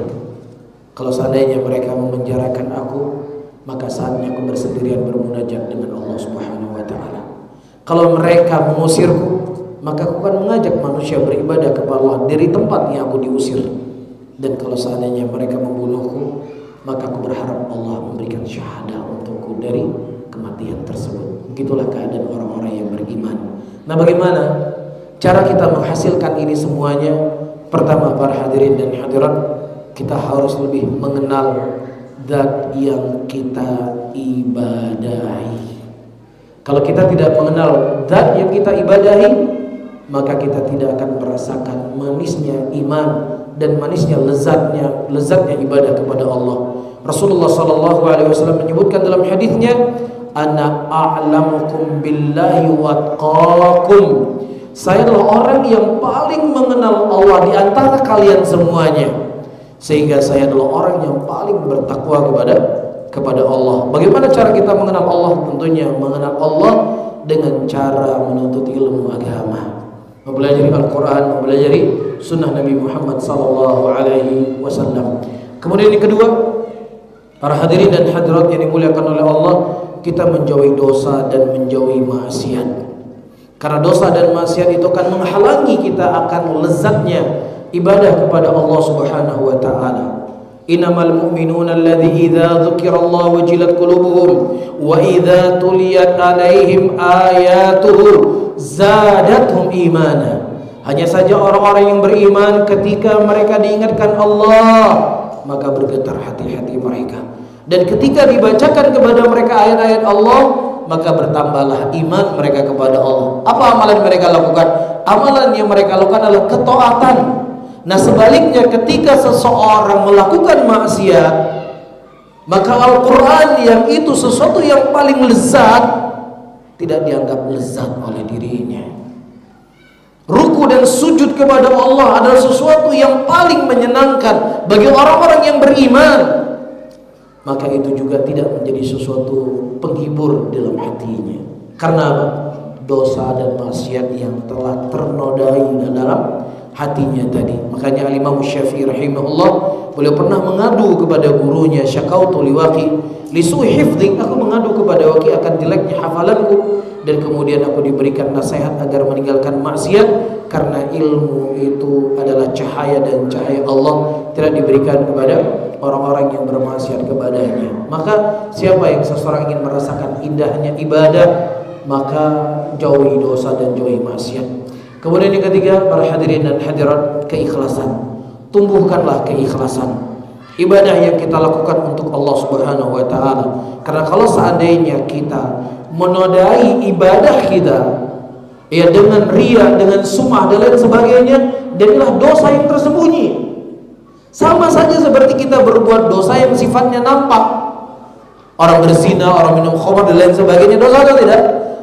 Kalau seandainya mereka memenjarakan aku, maka saatnya aku bersendirian bermunajat dengan Allah Subhanahu wa ta'ala. Kalau mereka mengusirku, maka aku akan mengajak manusia beribadah kepada Allah dari tempat yang aku diusir. Dan kalau seandainya mereka membunuhku, maka aku berharap Allah memberikan syahadah untukku dari kematian tersebut. Begitulah keadaan orang-orang yang beriman. Nah, bagaimana cara kita menghasilkan ini semuanya? Pertama, para hadirin dan hadirat, kita harus lebih mengenal zat yang kita ibadahi. Kalau kita tidak mengenal zat yang kita ibadahi, maka kita tidak akan merasakan manisnya iman dan manisnya lezatnya ibadah kepada Allah. Rasulullah SAW menyebutkan dalam hadisnya, "Ana a'lamukum billahi wa atqakum." Saya adalah orang yang paling mengenal Allah di antara kalian semuanya, sehingga saya adalah orang yang paling bertakwa kepada Allah. Bagaimana cara kita mengenal Allah? Tentunya mengenal Allah dengan cara menuntut ilmu agama, mempelajari Al-Quran, mempelajari sunnah Nabi Muhammad SAW. Kemudian yang kedua, para hadirin dan hadirat yang dimuliakan oleh Allah, kita menjauhi dosa dan menjauhi maksiat. Karena dosa dan maksiat itu akan menghalangi kita akan lezatnya ibadah kepada Allah Subhanahu wa ta'ala. Innamal mu'minuna alladzi idza dzukirallahu wajilat qulubuhum wa idza tuliyat 'alaihim ayatuhu zadatuhum imana. Hanya saja orang-orang yang beriman ketika mereka diingatkan Allah, maka bergetar hati-hati mereka. Dan ketika dibacakan kepada mereka ayat-ayat Allah, maka bertambahlah iman mereka kepada Allah. Apa amalan mereka lakukan? Amalan yang mereka lakukan adalah ketaatan. Nah, sebaliknya ketika seseorang melakukan maksiat, maka Al-Quran yang itu sesuatu yang paling lezat tidak dianggap lezat oleh dirinya. Ruku dan sujud kepada Allah adalah sesuatu yang paling menyenangkan bagi orang-orang yang beriman, maka itu juga tidak menjadi sesuatu penghibur dalam hatinya. Karena apa? Dosa dan maksiat yang telah ternodai dalam hatinya tadi. Makanya Al-Imam Syafi'i rahimahullah, beliau pernah mengadu kepada gurunya, "Syakautu liwaqi li su'i hifdhi." Aku mengadu kepada Waqi akan jeleknya hafalanku, dan kemudian aku diberikan nasihat agar meninggalkan maksiat, karena ilmu itu adalah cahaya, dan cahaya Allah tidak diberikan kepada orang-orang yang bermaksiat kepadanya. Maka siapa yang seseorang ingin merasakan indahnya ibadah, maka jauhi dosa dan jauhi maksiat. Kemudian yang ketiga, para hadirin dan hadirat, keikhlasan. Tumbuhkanlah keikhlasan. Ibadah yang kita lakukan untuk Allah Subhanahu wa ta'ala. Karena kalau seandainya kita menodai ibadah kita ya dengan riya, dengan sum'ah dan lain sebagainya, dan inilah dosa yang tersembunyi. Sama saja seperti kita berbuat dosa yang sifatnya nampak. Orang berzina, orang minum khamar dan lain sebagainya, dosa atau tidak?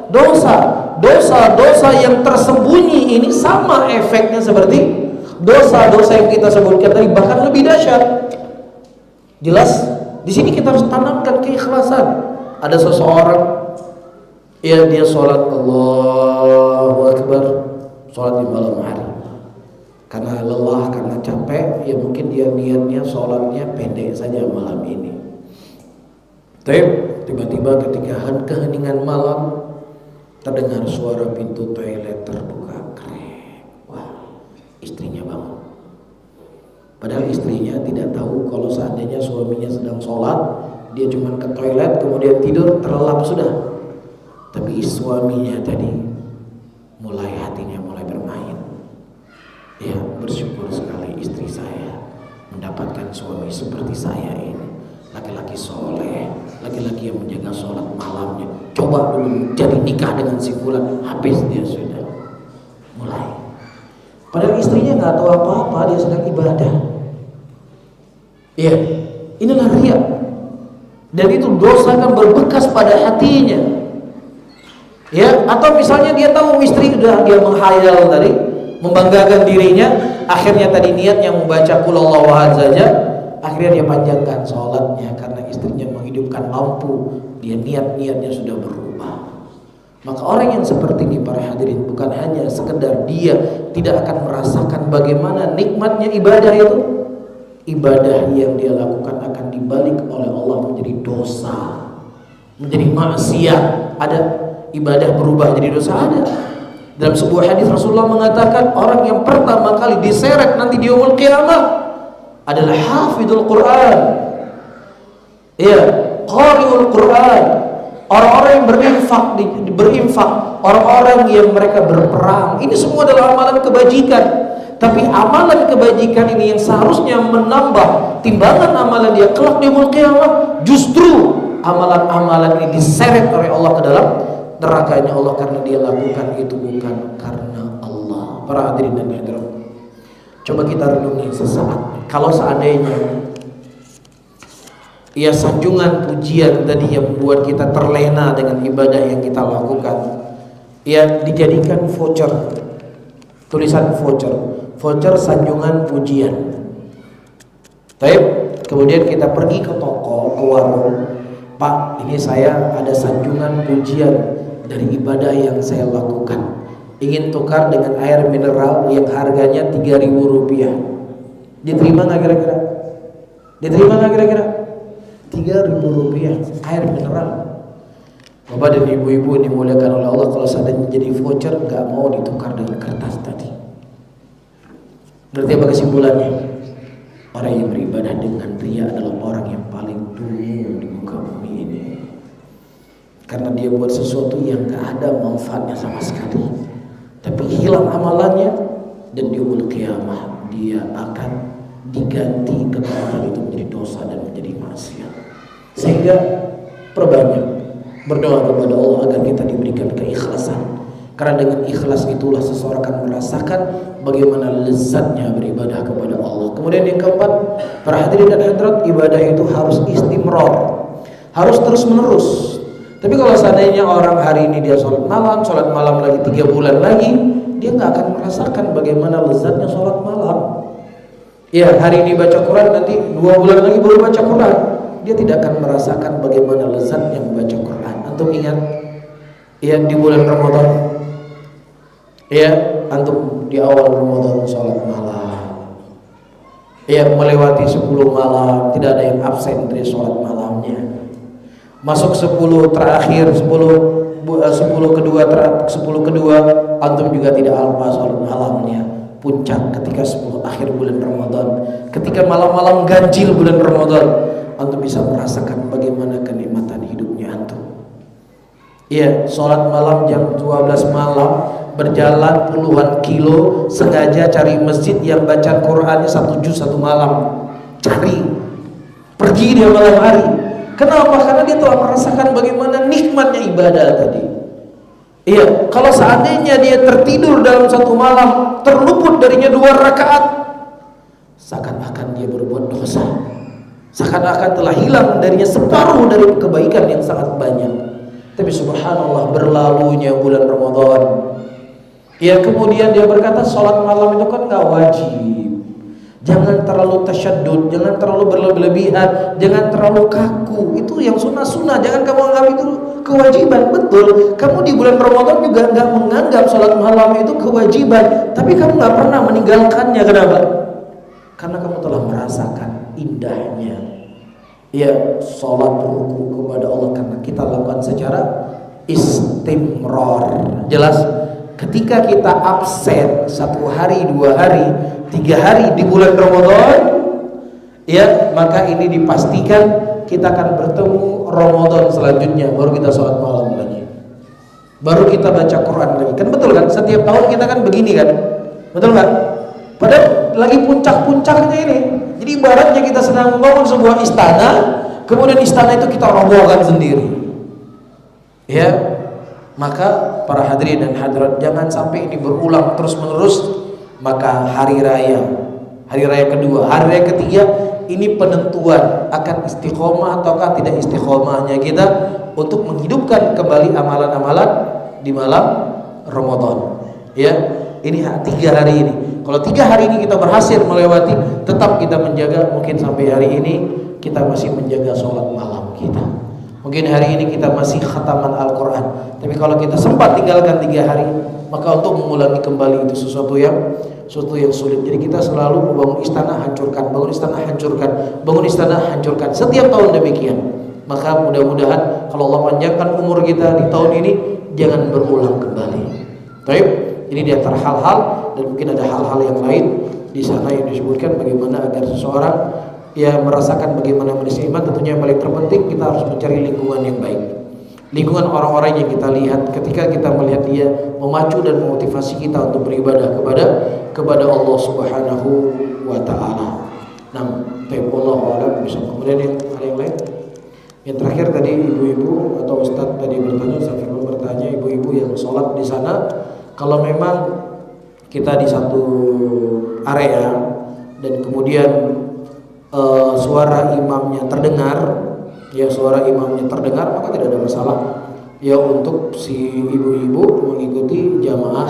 Dosa. Dosa-dosa yang tersembunyi ini sama efeknya seperti dosa-dosa yang kita sebutkan tadi, bahkan lebih dahsyat. Jelas? Di sini kita harus tanamkan keikhlasan. Ada seseorang, ya dia sholat Allahu Akbar, sholat di malam hari. Karena lelah, karena capek, ya mungkin dia niatnya sholatnya pendek saja malam ini. Tiba-tiba ketika keheningan malam, terdengar suara pintu toilet terbuka, krek. Wah, istrinya bangun. Padahal istrinya tidak tahu kalau seandainya suaminya sedang sholat, dia cuma ke toilet kemudian tidur, terlelap sudah. Tapi suaminya tadi mulai hatinya mulai bermain. Ya, bersyukur sekali istri saya mendapatkan suami seperti saya ini, laki-laki soleh, laki-laki yang menjaga sholat malamnya. Coba dulu jadi nikah dengan si fulan, habis dia sudah mulai. Padahal istrinya nggak tahu apa-apa, dia sedang ibadah. Iya, inilah riya. Dan itu dosa akan berbekas pada hatinya. Ya, atau misalnya dia tahu istri sudah dia menghayal tadi, membanggakan dirinya, akhirnya tadi niatnya membaca qul huwallahu ahad saja, akhirnya dia panjangkan sholatnya karena istrinya menghidupkan lampu, dia niatnya sudah berubah. Maka orang yang seperti ini para hadirin, bukan hanya sekedar dia tidak akan merasakan bagaimana nikmatnya ibadah itu, ibadah yang dia lakukan akan dibalik oleh Allah menjadi dosa, menjadi maksiat. Ada ibadah berubah jadi dosa, ada. Dalam sebuah hadis Rasulullah mengatakan orang yang pertama kali diseret nanti di yaumul qiyamah adalah hafidul Quran, ya, qari'ul Quran, orang-orang yang berinfak, orang-orang yang mereka berperang. Ini semua adalah amalan kebajikan. Tapi amalan kebajikan ini yang seharusnya menambah timbangan amalan dia kelak di yaumul qiyamah, justru amalan-amalan ini diseret oleh Allah ke dalam nerakanya Allah karena dia lakukan itu bukan karena Allah. Para hadirin dan hadirat, coba kita renungi sesaat. Kalau seandainya ya sanjungan pujian tadi yang membuat kita terlena dengan ibadah yang kita lakukan, ya dijadikan voucher, tulisan voucher sanjungan pujian. Kemudian kita pergi ke toko, ke warung, Pak, ini saya ada sanjungan pujian dari ibadah yang saya lakukan, ingin tukar dengan air mineral yang harganya 3.000 rupiah. Diterima nggak kira-kira? Diterima nggak kira-kira? 3.000 rupiah air mineral. Bapak dan ibu-ibu yang dimuliakan oleh Allah, kalau seandainya jadi voucher nggak mau ditukar dengan kertas tadi. Berarti apa kesimpulannya? Orang yang beribadah dengan riya adalah orang yang paling dungu di muka bumi ini. Karena dia buat sesuatu yang gak ada manfaatnya sama sekali, tapi hilang amalannya, dan di yaumul qiyamah dia akan diganti kekalahan itu menjadi dosa dan menjadi maksiat. Sehingga perbanyak berdoa kepada Allah agar kita diberikan keikhlasan. Karena dengan ikhlas itulah seseorang akan merasakan bagaimana lezatnya beribadah kepada Allah. Kemudian yang keempat, para hadirin dan hadirat, ibadah itu harus istimrar, harus terus menerus. Tapi kalau seandainya orang hari ini dia sholat malam lagi 3 bulan lagi, dia nggak akan merasakan bagaimana lezatnya sholat malam. Ya, hari ini baca Quran, nanti 2 bulan lagi baru baca Quran, dia tidak akan merasakan bagaimana lezatnya membaca Quran. Antum ingat, ya di bulan Ramadan, ya antum di awal Ramadan sholat malam, ya melewati 10 malam, tidak ada yang absen dari sholat malamnya. Masuk 10 terakhir, 10 kedua antum juga tidak lupa sholat malamnya. Puncak ketika 10 akhir bulan Ramadan, ketika malam-malam ganjil bulan Ramadan, antum bisa merasakan bagaimana kenikmatan hidupnya antum. Iya, sholat malam jam 12 malam, berjalan puluhan kilo, sengaja cari masjid yang baca Qurannya 1 juz 1 malam, cari, pergi dia malam hari. Kenapa? Karena dia telah merasakan bagaimana nikmatnya ibadah tadi. Iya, kalau seandainya dia tertidur dalam satu malam, terluput darinya 2 rakaat, seakan-akan dia berbuat dosa, seakan-akan telah hilang darinya separuh dari kebaikan yang sangat banyak. Tapi subhanallah, berlalunya bulan Ramadan, ya kemudian dia berkata sholat malam itu kan gak wajib, jangan terlalu tasyaddud, jangan terlalu berlebihan, jangan terlalu kaku. Itu yang sunnah-sunnah, jangan kamu anggap itu kewajiban. Betul, kamu di bulan Ramadan juga gak menganggap sholat malam itu kewajiban, tapi kamu gak pernah meninggalkannya. Kenapa? Karena kamu telah merasakan indahnya ya sholat ruku kepada Allah, karena kita lakukan secara istimrar. Jelas? Ketika kita absen 1 hari, 2 hari, 3 hari di bulan Ramadan, ya maka ini dipastikan kita akan bertemu Ramadan selanjutnya, baru kita sholat malam lagi, baru kita baca Quran lagi. Kan betul kan? Setiap tahun kita kan begini kan, betul nggak? Padahal lagi puncak-puncaknya ini. Jadi ibaratnya kita sedang membangun sebuah istana, kemudian istana itu kita robohkan sendiri. Ya, maka para hadirin dan hadirat, jangan sampai ini berulang terus-menerus. Maka hari raya kedua, hari raya ketiga, ini penentuan akan istiqomah ataukah tidak istiqomahnya kita untuk menghidupkan kembali amalan-amalan di malam Ramadan. Ya, ini 3 hari ini. Kalau 3 hari ini kita berhasil melewati, tetap kita menjaga, mungkin sampai hari ini kita masih menjaga sholat malam kita. Mungkin hari ini kita masih khataman Al-Quran. Tapi kalau kita sempat tinggalkan 3 hari, maka untuk mengulangi kembali itu sesuatu yang sulit. Jadi kita selalu membangun istana, hancurkan, bangun istana, hancurkan, bangun istana, hancurkan. Setiap tahun demikian. Maka mudah-mudahan kalau Allah panjangkan umur kita di tahun ini, jangan berulang kembali. Baik, ini di antara hal-hal, dan mungkin ada hal-hal yang lain di sana yang disebutkan bagaimana agar seseorang ya merasakan bagaimana manisnya iman. Tentunya yang paling terpenting kita harus mencari lingkungan yang baik, lingkungan orang-orang yang kita lihat. Ketika kita melihat dia, memacu dan memotivasi kita untuk beribadah kepada Allah Subhanahu wa taala. Nah, wallahu a'lam bishawab. Kemudian yang ada yang lain? Yang terakhir tadi ibu-ibu atau ustaz tadi bertanya, Ustaz Firman bertanya, ibu-ibu yang sholat di sana, kalau memang kita di satu area dan kemudian suara imamnya terdengar, ya suara imamnya terdengar, maka tidak ada masalah ya untuk si ibu-ibu mengikuti jamaah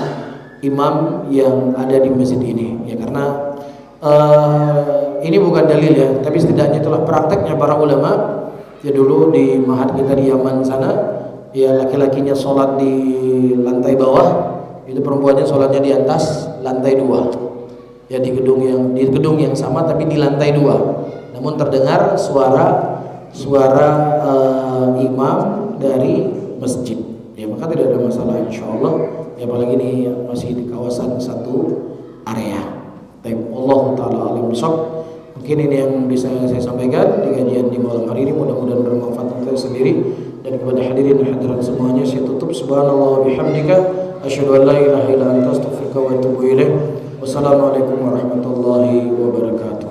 imam yang ada di masjid ini. Ya karena ini bukan dalil ya, tapi setidaknya itulah prakteknya para ulama. Ya dulu di Mahat kita di Yaman sana, ya laki-lakinya sholat di lantai bawah, itu perempuannya sholatnya di atas lantai 2. Ya di gedung yang sama tapi di lantai 2. Namun terdengar suara imam dari masjid. Ya maka tidak ada masalah insyaallah. Ya apalagi ini masih di kawasan satu area. Baik, Allah taala alim bisawab. Mungkin ini yang bisa saya sampaikan di kajian di malam hari ini, mudah-mudahan bermanfaat untuk saya sendiri dan kepada hadirin dan hadirat semuanya. Saya tutup, subhanallah bihamdika asyhadu an la ilaha illa anta astaghfiruka wa atubu ilaik. Wassalamualaikum warahmatullahi wabarakatuh.